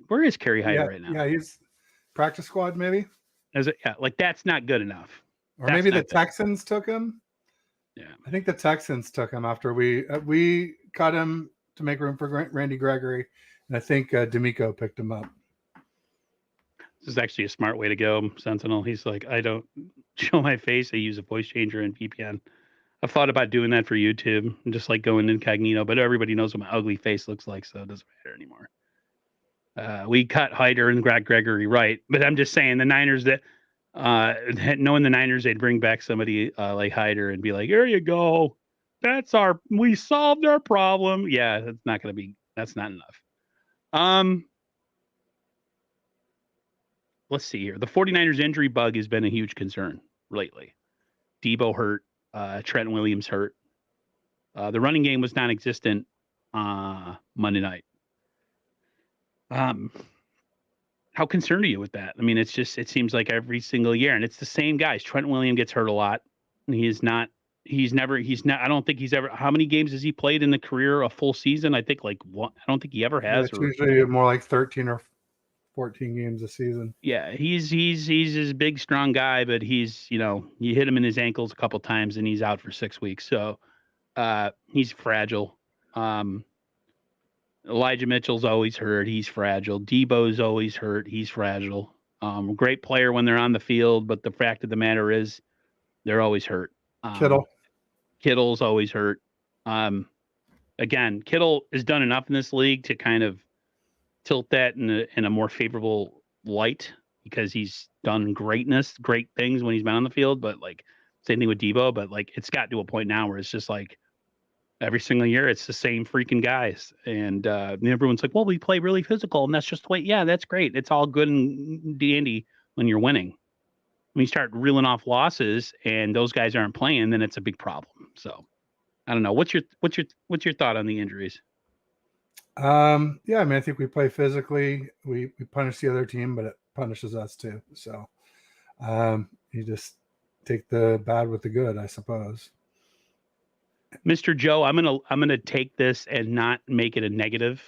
where is Kerry Hyder right now? Yeah, he's practice squad maybe. That's not good enough. Or maybe the Texans took him. Yeah, I think the Texans took him after we cut him to make room for Randy Gregory, and I think D'Amico picked him up. This is actually a smart way to go, Sentinel. He's like, I don't show my face. I use a voice changer and VPN. I've thought about doing that for YouTube and just like going incognito, but everybody knows what my ugly face looks like, so it doesn't matter anymore. We cut Hyder and got Gregory right, but I'm just saying the Niners that knowing the Niners, they'd bring back somebody like Hyder and be like, "Here you go, we solved our problem." Yeah, that's not enough. Let's see here. The 49ers injury bug has been a huge concern lately. Debo hurt, Trent Williams hurt. The running game was non-existent Monday night. How concerned are you with that? I mean, it seems like every single year, and it's the same guys. Trent Williams gets hurt a lot. He's not, I don't think he's ever, how many games has he played in the career, a full season? I think like one, I don't think he ever has. It's usually more like 13 or 14 games a season. Yeah, he's this big, strong guy, but he's, you hit him in his ankles a couple times and he's out for 6 weeks. So he's fragile. Elijah Mitchell's always hurt. He's fragile. Debo's always hurt. He's fragile. Great player when they're on the field, but the fact of the matter is they're always hurt. Kittle's always hurt. Again, Kittle has done enough in this league to kind of tilt that in a more favorable light because he's done great things when he's been on the field. But like same thing with Debo, but like it's got to a point now where it's just like every single year it's the same freaking guys, and everyone's like, "Well, we play really physical, and that's just the way." Yeah, that's great. It's all good and dandy when you're winning. When you start reeling off losses and those guys aren't playing, then it's a big problem. So, I don't know. What's your thought on the injuries? Yeah, I mean, I think we play physically. We punish the other team, but it punishes us too. So, you just take the bad with the good, I suppose. Mr. Joe, I'm gonna take this and not make it a negative.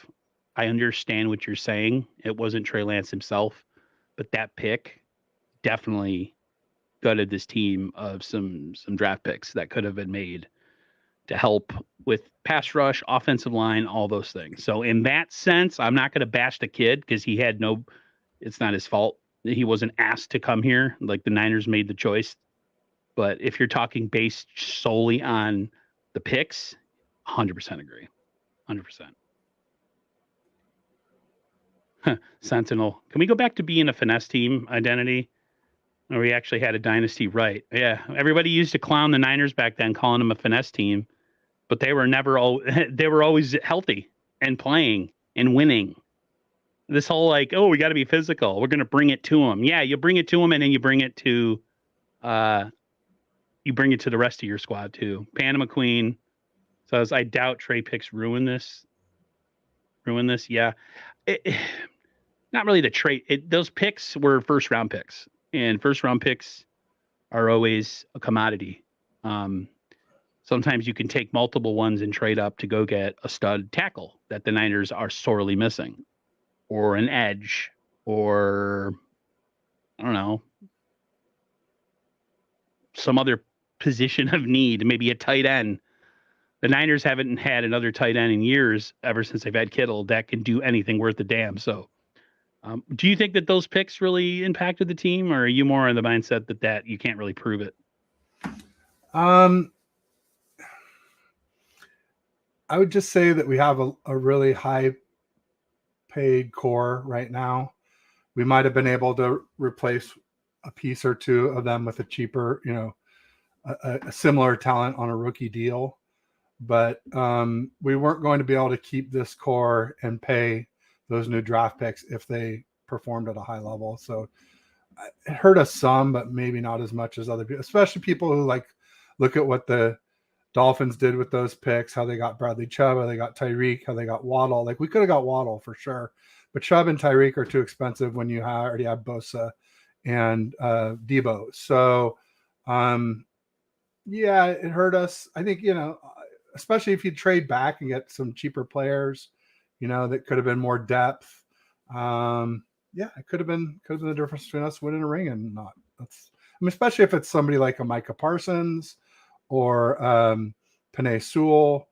I understand what you're saying. It wasn't Trey Lance himself, but that pick definitely gutted this team of some draft picks that could have been made to help with pass rush, offensive line, all those things. So in that sense, I'm not going to bash the kid because it's not his fault. He wasn't asked to come here. Like the Niners made the choice. But if you're talking based solely on the picks, 100% agree. 100%. Sentinel. Can we go back to being a finesse team identity? Or we actually had a dynasty right. Yeah. Everybody used to clown the Niners back then, calling them a finesse team, but they were always healthy and playing and winning. This whole like, oh, we got to be physical. We're going to bring it to them. Yeah. You bring it to them and then you bring it to the rest of your squad too. Panama Queen. So I doubt Trey picks ruin this. Yeah. Not really the trade. Those picks were first round picks. And first round picks are always a commodity. Sometimes you can take multiple ones and trade up to go get a stud tackle that the Niners are sorely missing, or an edge, or I don't know, some other position of need, maybe a tight end. The Niners haven't had another tight end in years ever since they've had Kittle that can do anything worth a damn. So do you think that those picks really impacted the team, or are you more in the mindset that you can't really prove it? I would just say that we have a really high paid core right now. We might have been able to replace a piece or two of them with a cheaper, a similar talent on a rookie deal. But we weren't going to be able to keep this core and pay those new draft picks if they performed at a high level. So it hurt us some, but maybe not as much as other people, especially people who like look at what the Dolphins did with those picks, how they got Bradley Chubb, how they got Tyreek, how they got Waddle. Like we could have got Waddle for sure, but Chubb and Tyreek are too expensive when you already have Bosa and Debo. So yeah, it hurt us. I think, especially if you trade back and get some cheaper players, that could have been more depth. Yeah, it could have been the difference between us winning a ring and not. Especially if it's somebody like a Micah Parsons or Penei Sewell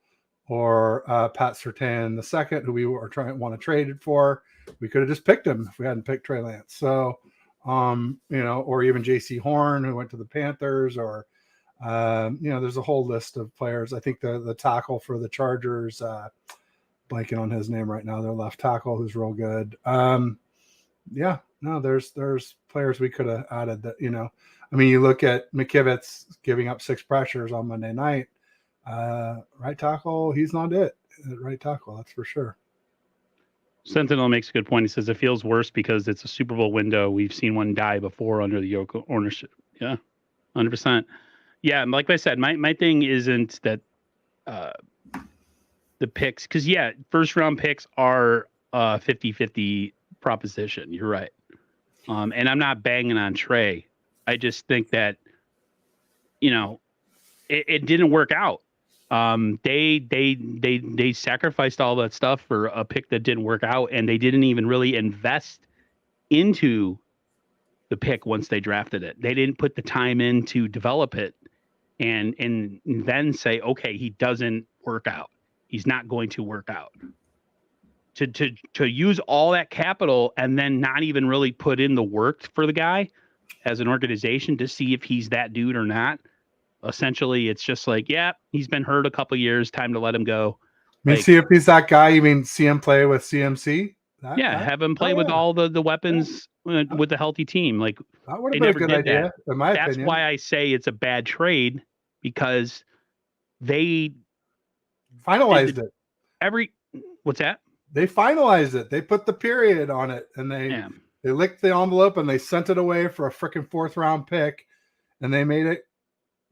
or Pat Surtain II, who we want to trade it for. We could have just picked him if we hadn't picked Trey Lance. So, or even J.C. Horn, who went to the Panthers, or there's a whole list of players. I think the tackle for the Chargers, blanking on his name right now. Their left tackle, who's real good. Yeah, no, there's players we could have added that, I mean, you look at McKivitz giving up 6 pressures on Monday night. Right tackle, he's not it. Right tackle, that's for sure. Sentinel makes a good point. He says it feels worse because it's a Super Bowl window. We've seen one die before under the Yoko ownership. Yeah, 100%. Yeah, like I said, my thing isn't that the picks, because first round picks are 50-50 proposition. You're right. And I'm not banging on Trey. I just think that, it didn't work out. They sacrificed all that stuff for a pick that didn't work out, and they didn't even really invest into the pick once they drafted it. They didn't put the time in to develop it and then say, okay, he doesn't work out. He's not going to work out. To use all that capital and then not even really put in the work for the guy as an organization to see if he's that dude or not. Essentially, it's just like, yeah, he's been hurt a couple of years. Time to let him go. I mean, see if he's that guy. You mean see him play with CMC? Have him play with all the weapons with a healthy team. Like, that would have been a good idea, in my opinion. That's why I say it's a bad trade, because they finalized it. What's that? They finalized it. They put the period on it, and they licked the envelope and they sent it away for a freaking 4th round pick, and they made it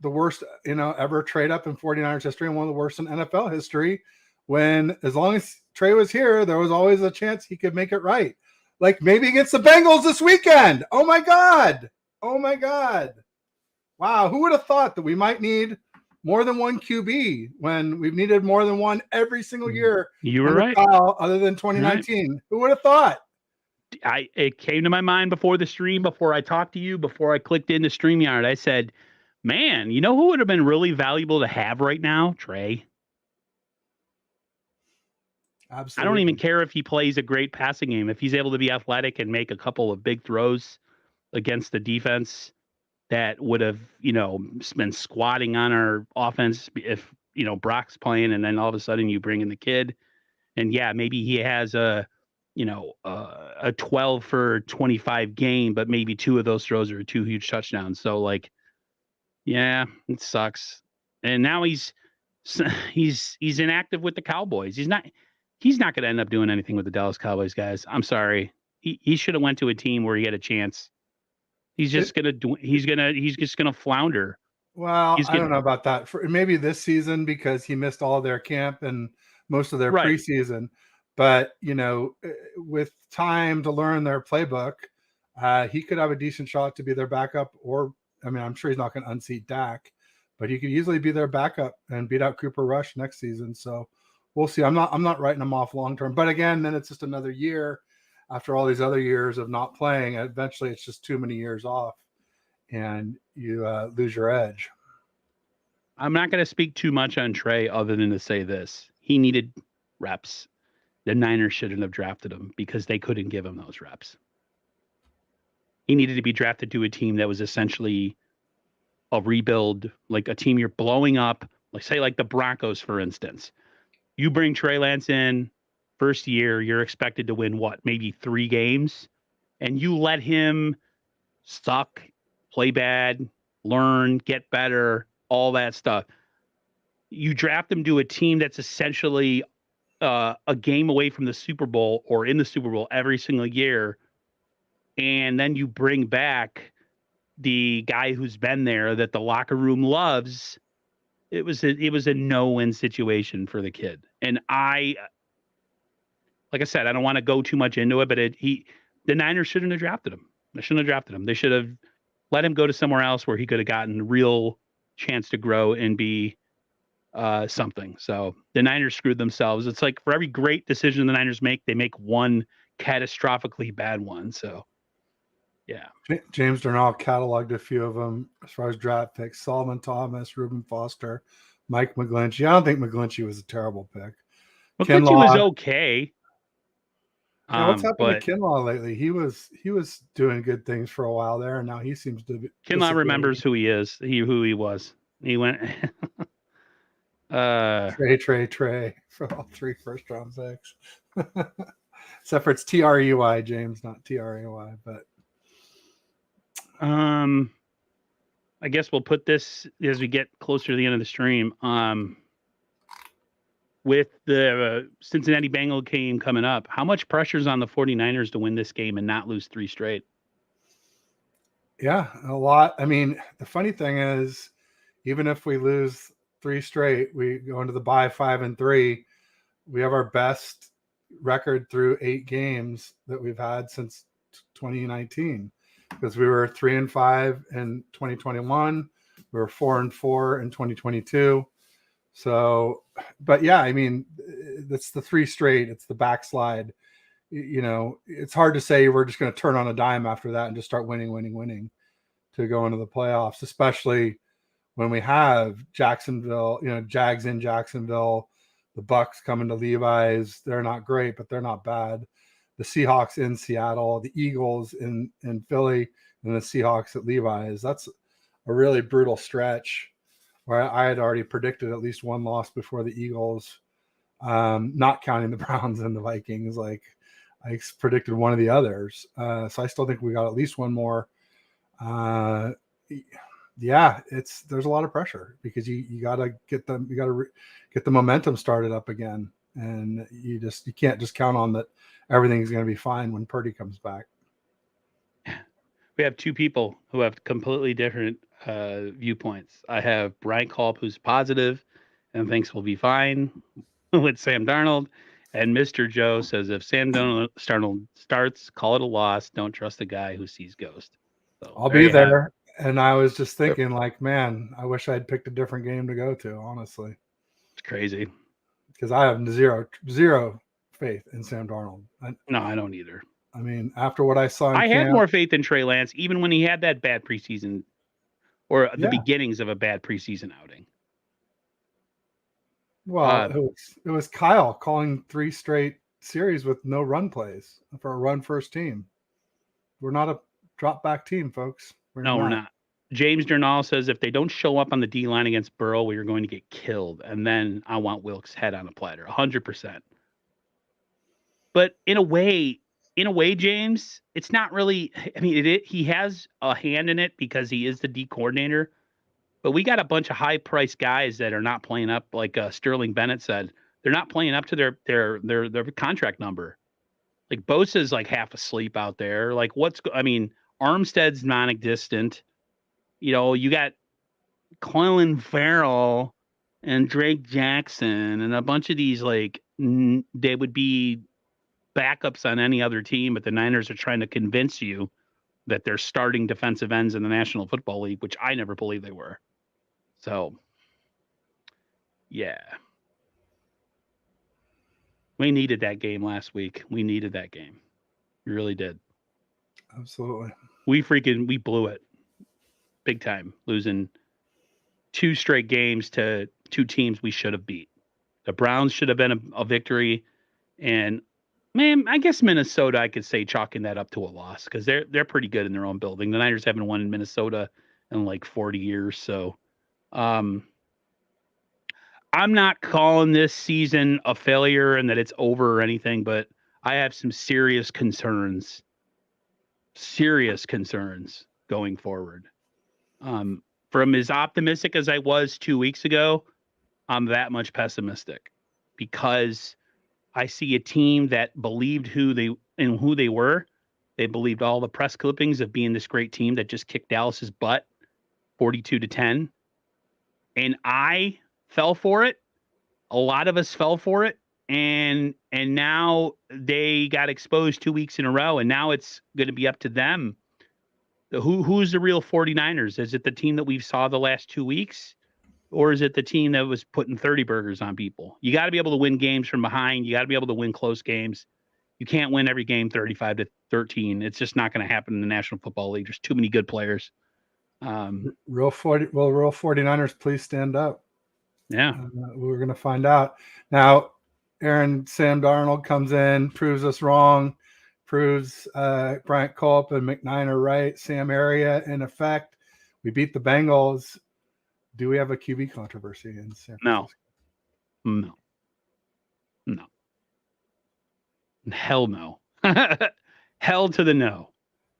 the worst, ever trade up in 49ers history and one of the worst in NFL history. When, as long as Trey was here, there was always a chance he could make it right. Like maybe against the Bengals this weekend. Oh my God. Wow. Who would have thought that we might need more than one QB when we've needed more than one every single year? You were right. Other than 2019. Right. Who would have thought? It came to my mind before the stream, before I talked to you, before I clicked into StreamYard. I said, man, you know who would have been really valuable to have right now? Trey. Absolutely. I don't even care if he plays a great passing game. If he's able to be athletic and make a couple of big throws against the defense that would have, been squatting on our offense if, Brock's playing, and then all of a sudden you bring in the kid, and maybe he has a 12 for 25 game, but maybe 2 of those throws are 2 huge touchdowns. So like, it sucks. And now he's inactive with the Cowboys. He's not going to end up doing anything with the Dallas Cowboys, guys. I'm sorry. He should have went to a team where he had a chance. He's just gonna flounder. Well, I don't know about that. Maybe this season, because he missed all of their camp and most of their preseason. But with time to learn their playbook, he could have a decent shot to be their backup. Or, I'm sure he's not going to unseat Dak, but he could easily be their backup and beat out Cooper Rush next season. So we'll see. I'm not writing him off long term. But again, then it's just another year after all these other years of not playing. Eventually, it's just too many years off, and you lose your edge. I'm not going to speak too much on Trey other than to say this. He needed reps. The Niners shouldn't have drafted him because they couldn't give him those reps. He needed to be drafted to a team that was essentially a rebuild, like a team you're blowing up, like the Broncos, for instance. You bring Trey Lance in, first year, you're expected to win maybe 3 games, and you let him suck, play bad, learn, get better, all that stuff. You draft him to a team that's essentially a game away from the Super Bowl or in the Super Bowl every single year, and then you bring back the guy who's been there that the locker room loves. It was a no-win situation for the kid, and like I said, I don't want to go too much into it, but the Niners shouldn't have drafted him. They shouldn't have drafted him. They should have let him go to somewhere else where he could have gotten a real chance to grow and be something. So the Niners screwed themselves. It's like for every great decision the Niners make, they make one catastrophically bad one. So, yeah. James Darnell cataloged a few of them as far as draft picks: Solomon Thomas, Reuben Foster, Mike McGlinchey. I don't think McGlinchey was a terrible pick. McGlinchey was okay. Yeah, what's happened to Kinlaw lately? He was doing good things for a while there, and now he seems to be. Kinlaw remembers who he is, who he was. He went. Trey for all 3 first-round picks. Except for it's TREY, James, not TRAY. But I guess we'll put this as we get closer to the end of the stream. With the Cincinnati Bengal game coming up, how much pressure is on the 49ers to win this game and not lose 3 straight? Yeah, a lot. I mean, the funny thing is, even if we lose 3 straight, we go into the bye 5-3. We have our best record through 8 games that we've had since 2019, because we were 3-5 in 2021. We were 4-4 in 2022. So, but yeah, I mean, that's the 3 straight. It's the backslide. You know, it's hard to say we're just going to turn on a dime after that and just start winning to go into the playoffs, especially when we have Jacksonville, Jags in Jacksonville, the Bucks coming to Levi's. They're not great, but they're not bad. The Seahawks in Seattle, the Eagles in Philly, and the Seahawks at Levi's. That's a really brutal stretch where I had already predicted at least 1 loss before the Eagles, not counting the Browns and the Vikings. Like, I predicted one of the others. So I still think we got at least 1 more. Yeah, there's a lot of pressure because you got to get the momentum started up again, and you can't just count on that everything's going to be fine when Purdy comes back. We have 2 people who have completely different viewpoints. I have Brian Culp, who's positive and thinks we'll be fine with Sam Darnold, and Mr. Joe says if Sam Darnold starts, call it a loss. Don't trust a guy who sees ghosts. So I'll be there. And I was just thinking, like, man, I wish I'd picked a different game to go to, honestly. It's crazy. Because I have zero faith in Sam Darnold. No, I don't either. I mean, after what I saw in camp, had more faith in Trey Lance, even when he had that bad preseason or the beginnings of a bad preseason outing. Well, it was Kyle calling 3 straight series with no run plays for a run-first team. We're not a drop-back team, folks. We're not. James Durnall says if they don't show up on the D-line against Burrow, we are going to get killed. And then I want Wilkes' head on a platter, 100%. But in a way, James, it's not really. I mean, he has a hand in it because he is the D coordinator. But we got a bunch of high-priced guys that are not playing up, like Sterling Bennett said. They're not playing up to their contract number. Like Bosa's like half asleep out there. Like Armstead's non-existent. You got Clelin Ferrell and Drake Jackson and a bunch of these, like, they would be backups on any other team, but the Niners are trying to convince you that they're starting defensive ends in the National Football League, which I never believed they were. So, yeah. We needed that game last week. We needed that game. We really did. Absolutely. We blew it. Big time, losing 2 straight games to 2 teams we should have beat. The Browns should have been a victory, and man, I guess Minnesota, I could say chalking that up to a loss because they're pretty good in their own building. The Niners haven't won in Minnesota in like 40 years, so I'm not calling this season a failure and that it's over or anything, but I have some serious concerns going forward. From as optimistic as I was 2 weeks ago, I'm that much pessimistic because I see a team that believed who they were. They believed all the press clippings of being this great team that just kicked Dallas's butt 42-10. And I fell for it. A lot of us fell for it. And now they got exposed 2 weeks in a row. And now it's going to be up to them. Who's the real 49ers? Is it the team that we've saw the last 2 weeks? Or is it the team that was putting 30 burgers on people? You got to be able to win games from behind. You got to be able to win close games. You can't win every game 35-13. It's just not going to happen in the National Football League. There's too many good players. Real 49ers, please stand up. Yeah. We're going to find out. Now, Sam Darnold comes in, proves us wrong, proves Bryant Culp and McKnight are right. Sam Area, in effect. We beat the Bengals. Do we have a QB controversy in San Francisco? No. No. No. Hell no. Hell to the no.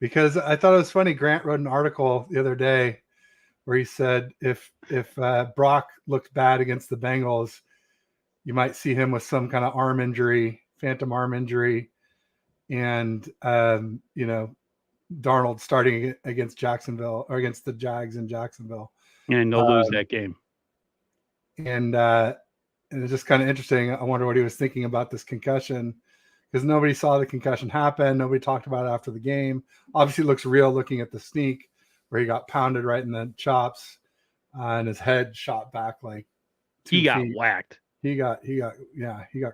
Because I thought it was funny. Grant wrote an article the other day where he said if Brock looked bad against the Bengals, you might see him with some kind of arm injury, phantom arm injury, and Darnold starting against Jacksonville or against the Jags in Jacksonville. And they'll lose that game. And it's just kind of interesting. I wonder what he was thinking about this concussion, because nobody saw the concussion happen. Nobody talked about it after the game. Obviously, it looks real looking at the sneak where he got pounded right in the chops, and his head shot back like 2 feet. He got whacked. He got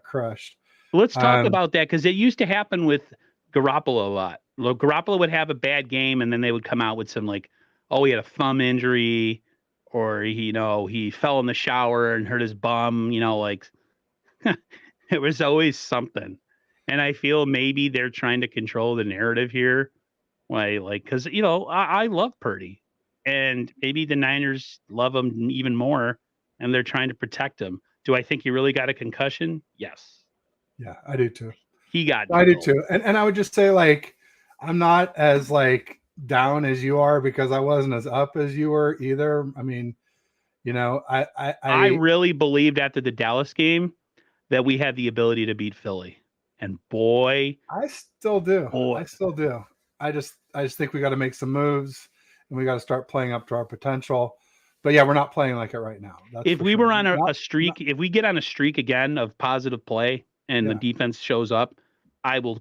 crushed. Let's talk about that, because it used to happen with Garoppolo a lot. Garoppolo would have a bad game, and then they would come out with some like, oh, he had a thumb injury, or he fell in the shower and hurt his bum. Like it was always something. And I feel maybe they're trying to control the narrative here, because I love Purdy, and maybe the Niners love him even more, and they're trying to protect him. Do I think he really got a concussion? Yes. Yeah, I do too. He got. I do too, and I would just say I'm not as down as you are, because I wasn't as up as you were either. I mean, I really believed after the Dallas game that we had the ability to beat Philly. And boy, I still do. Boy. I still do. I just think we got to make some moves, and we got to start playing up to our potential. But yeah, we're not playing like it right now. If we were on a streak, if we get on a streak again of positive play and the defense shows up, I will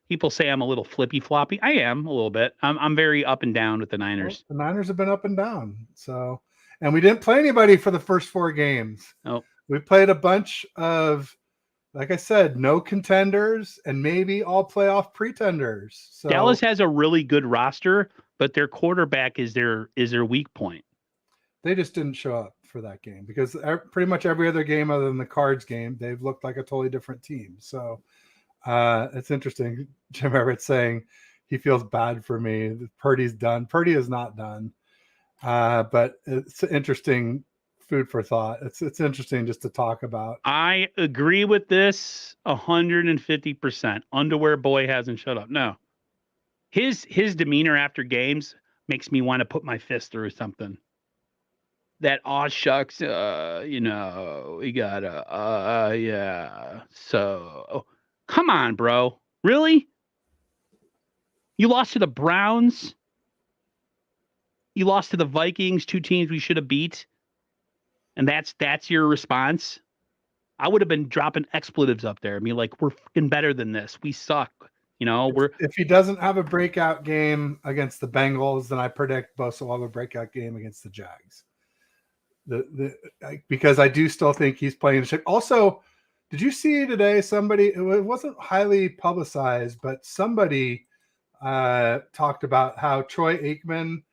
people say I'm a little flippy floppy. I am a little bit. I'm very up and down with the Niners. Well, the Niners have been up and down. So, and we didn't play anybody for the first 4 games. No, we played a bunch of, like I said, no contenders and maybe all playoff pretenders. So Dallas has a really good roster, but their quarterback is their weak point. They just didn't show up for that game, because pretty much every other game other than the Cards game, they've looked like a totally different team. So it's interesting. Jim Everett saying he feels bad for me. Purdy's done. Purdy is not done. But it's interesting food for thought. It's interesting just to talk about. I agree with this 150%. Underwear boy hasn't shut up. No, his demeanor after games makes me want to put my fist through something. That shucks, we gotta, yeah. So come on, bro. Really? You lost to the Browns. You lost to the Vikings, 2 teams we should have beat. And that's your response? I would have been dropping expletives up there. I mean, we're fucking better than this. We suck. If he doesn't have a breakout game against the Bengals, then I predict Bosa will have a breakout game against the Jags. Because I do still think he's playing the ship. Also, did you see today it wasn't highly publicized, but somebody talked about how Troy Aikman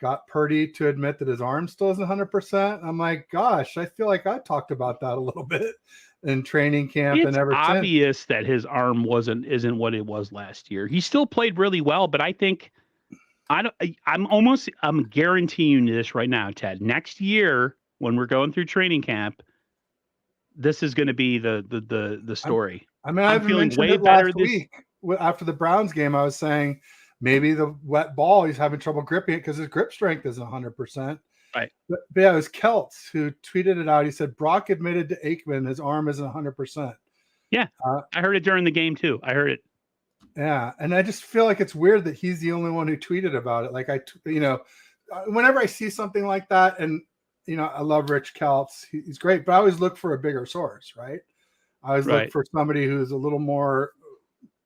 got Purdy to admit that his arm still isn't 100%. I'm like, gosh, I feel like I talked about that a little bit in training camp. It's obvious that his arm isn't what it was last year. He still played really well, but I think I'm guaranteeing you this right now, Ted. Next year, when we're going through training camp, this is going to be the story. I'm feeling way better this week. After the Browns game, I was saying maybe the wet ball, he's having trouble gripping it because his grip strength isn't 100%. Right. But yeah, it was Keltz who tweeted it out. He said Brock admitted to Aikman his arm isn't 100%. Yeah, I heard it during the game too. I heard it. Yeah, and I just feel like it's weird that he's the only one who tweeted about it. Whenever I see something like that, and I love Rich Keltz, he's great, but I always look for a bigger source, right? I always look for somebody who's a little more.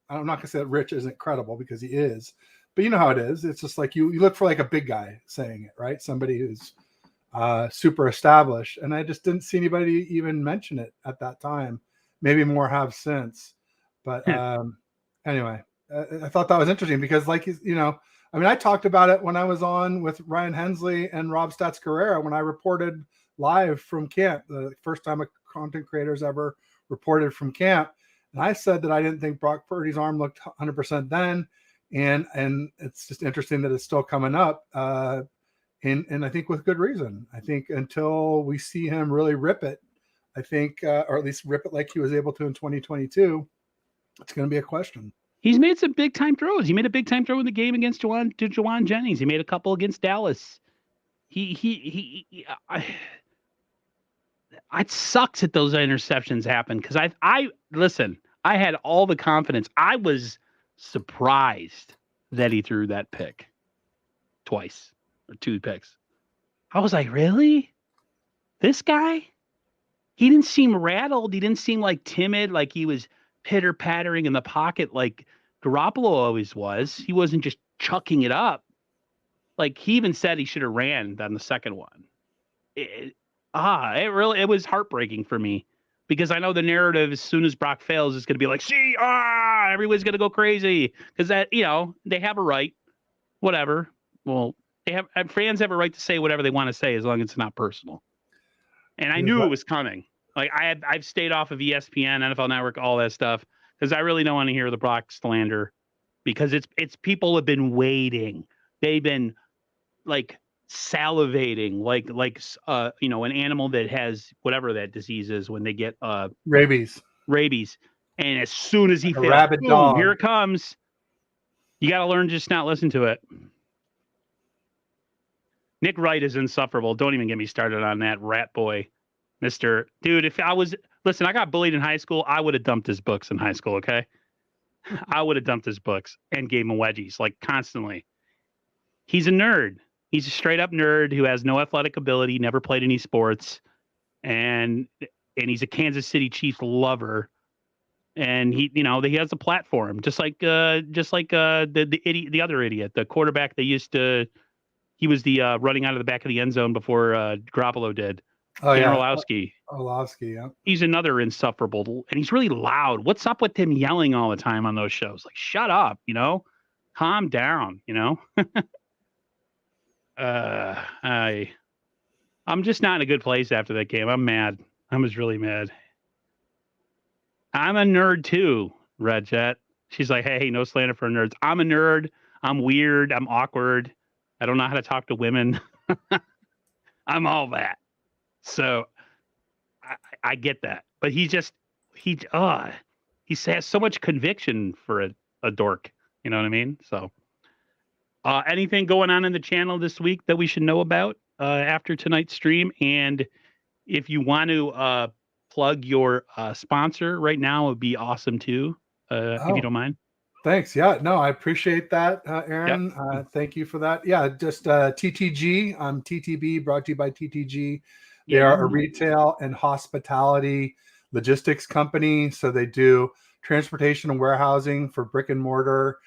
I'm not gonna say that Rich isn't credible, because he is, but you know how it is. It's just like you look for a big guy saying it, right? Somebody who's super established, and I just didn't see anybody even mention it at that time. Maybe more have since, but. Anyway, I thought that was interesting because, I talked about it when I was on with Ryan Hensley and Rob Stats Carrera when I reported live from camp, the first time a content creator's ever reported from camp. And I said that I didn't think Brock Purdy's arm looked 100% then. And it's just interesting that it's still coming up. And I think with good reason. I think until we see him really rip it, I think, or at least rip it like he was able to in 2022, it's going to be a question. He's made some big time throws. He made a big time throw in the game against Juwan Jennings. He made a couple against Dallas. It sucks that those interceptions happen because I listen. I had all the confidence. I was surprised that he threw that pick twice or 2 picks. I was like, really? This guy? He didn't seem rattled. He didn't seem like timid, like he was pitter pattering in the pocket like Garoppolo always was. He wasn't just chucking it up. Like he even said he should have ran on the second one. It was heartbreaking for me because I know the narrative as soon as Brock fails is going to be like, see, everybody's going to go crazy because that, they have a right, whatever. Well, fans have a right to say whatever they want to say as long as it's not personal. And I knew it was coming. Like I've stayed off of ESPN, NFL Network, all that stuff because I really don't want to hear the Brock slander because it's people have been waiting. They've been like salivating, like an animal that has whatever that disease is when they get rabies. And as soon as he fails, rabid boom, dog. Here it comes. You got to learn to just not listen to it. Nick Wright is insufferable. Don't even get me started on that rat boy. Dude, if I got bullied in high school. I would have dumped his books in high school. Okay. I would have dumped his books and gave him wedgies like constantly. He's a nerd. He's a straight up nerd who has no athletic ability, never played any sports. And he's a Kansas City Chiefs lover. And he has a platform just like the idiot, the other idiot, the quarterback he was the running out of the back of the end zone before Garoppolo did. Oh, Dan yeah. Orlovsky. Yeah. He's another insufferable, and he's really loud. What's up with him yelling all the time on those shows? Like, shut up, calm down, I'm just not in a good place after that game. I'm mad. I was really mad. I'm a nerd too, Red Jet. She's like, hey, no slander for nerds. I'm a nerd. I'm weird. I'm awkward. I don't know how to talk to women. I'm all that. So I get that. But he has so much conviction for a dork. You know what I mean? So anything going on in the channel this week that we should know about after tonight's stream? And if you want to plug your sponsor right now, it would be awesome too, if you don't mind. Thanks. Yeah, no, I appreciate that, Aaron. Yep. Thank you for that. Yeah, just TTG. I'm TTB, brought to you by TTG. They are a retail and hospitality logistics company. So they do transportation and warehousing for brick and mortar.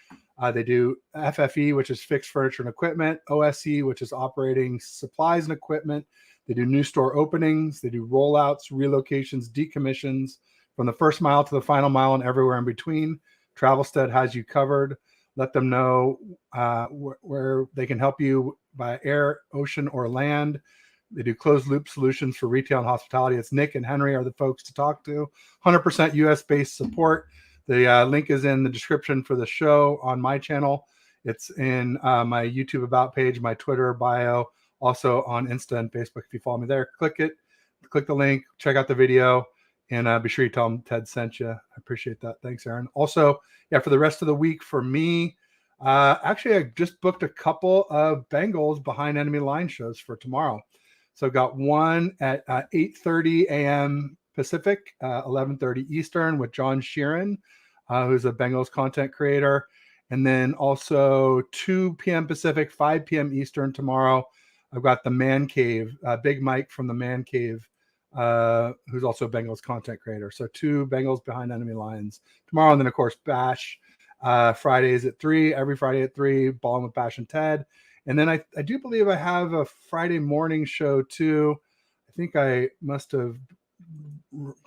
They do FFE, which is fixed furniture and equipment, OSE, which is operating supplies and equipment. They do new store openings. They do rollouts, relocations, decommissions from the first mile to the final mile and everywhere in between. Travelstead has you covered. Let them know where they can help you by air, ocean, or land. They do closed loop solutions for retail and hospitality. It's Nick and Henry are the folks to talk to. 100% US-based support. The link is in the description for the show on my channel. It's in my YouTube About page, my Twitter bio, also on Insta and Facebook. If you follow me there, click the link, check out the video. And be sure you tell them Ted sent you. I appreciate that. Thanks, Aaron. Also, for the rest of the week for me, actually, I just booked a couple of Bengals Behind Enemy Line shows for tomorrow. So I've got one at 8:30 a.m. Pacific, 11:30 Eastern with John Sheeran, who's a Bengals content creator. And then also 2 p.m. Pacific, 5 p.m. Eastern tomorrow. I've got the Man Cave, Big Mike from the Man Cave, who's also a Bengals content creator. So 2 Bengals Behind Enemy Lines tomorrow. And then, of course, Bash Fridays at 3, every Friday at 3, Balling with Bash and Ted. And then I do believe I have a Friday morning show, too. I think I must have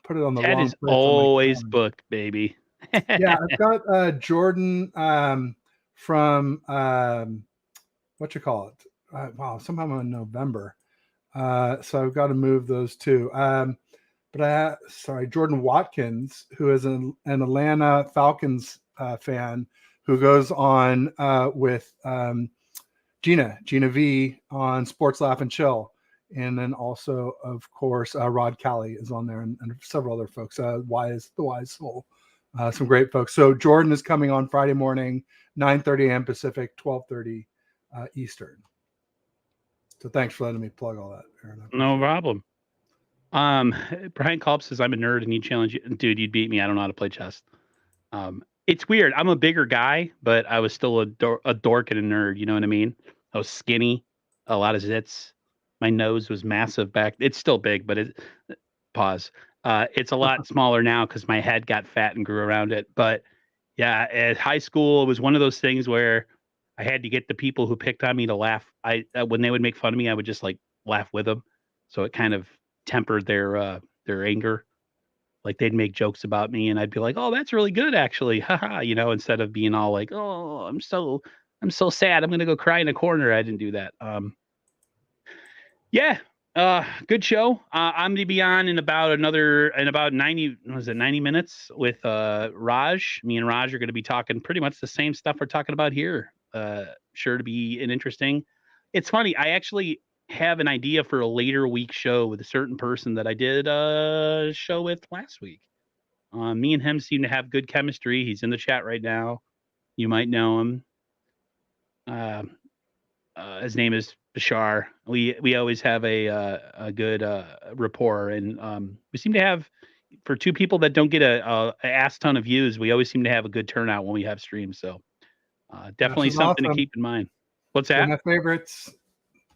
put it on the Ted wrong is always booked, baby. Yeah, I've got Jordan from, sometime in November. So I've got to move those two. Jordan Watkins, who is an Atlanta Falcons fan, who goes on with Gina V on Sports Laugh and Chill. And then also, of course, Rod Callie is on there, and several other folks. The Wise Soul, some great folks. So Jordan is coming on Friday morning, 9:30 a.m. Pacific, 12:30 Eastern. So thanks for letting me plug all that, Aaron. No problem. Brian Culp says I'm a nerd and you challenge you. Dude, you'd beat me. I don't know how to play chess. It's weird. I'm a bigger guy, but I was still a dork and a nerd. You know what I mean? I was skinny, a lot of zits. My nose was massive back. It's still big, but pause. It's a lot smaller now because my head got fat and grew around it. But yeah, at high school, it was one of those things where I had to get the people who picked on me to laugh. When they would make fun of me, I would just like laugh with them. So it kind of tempered their anger. Like they'd make jokes about me and I'd be like, "Oh, that's really good actually." Haha, instead of being all like, "Oh, I'm so sad. I'm going to go cry in a corner." I didn't do that. Yeah. Good show. I'm going to be on in about 90 minutes with Raj. Me and Raj are going to be talking pretty much the same stuff we're talking about here. Sure to be an interesting. It's funny. I actually have an idea for a later week show with a certain person that I did a show with last week. Me and him seem to have good chemistry. He's in the chat right now. You might know him. His name is Bashar. We always have a good rapport, and we seem to have, for two people that don't get a ass ton of views, we always seem to have a good turnout when we have streams. So definitely something to keep in mind. What's that? One of my favorites.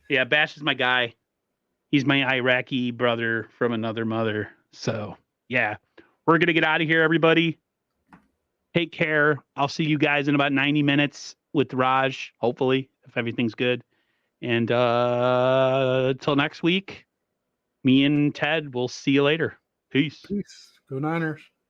Yeah, Bash is my guy. He's my Iraqi brother from another mother. So yeah, we're gonna get out of here, everybody. Take care. I'll see you guys in about 90 minutes with Raj, hopefully, if everything's good. And until next week, me and Ted will see you later. Peace. Peace. Go Niners.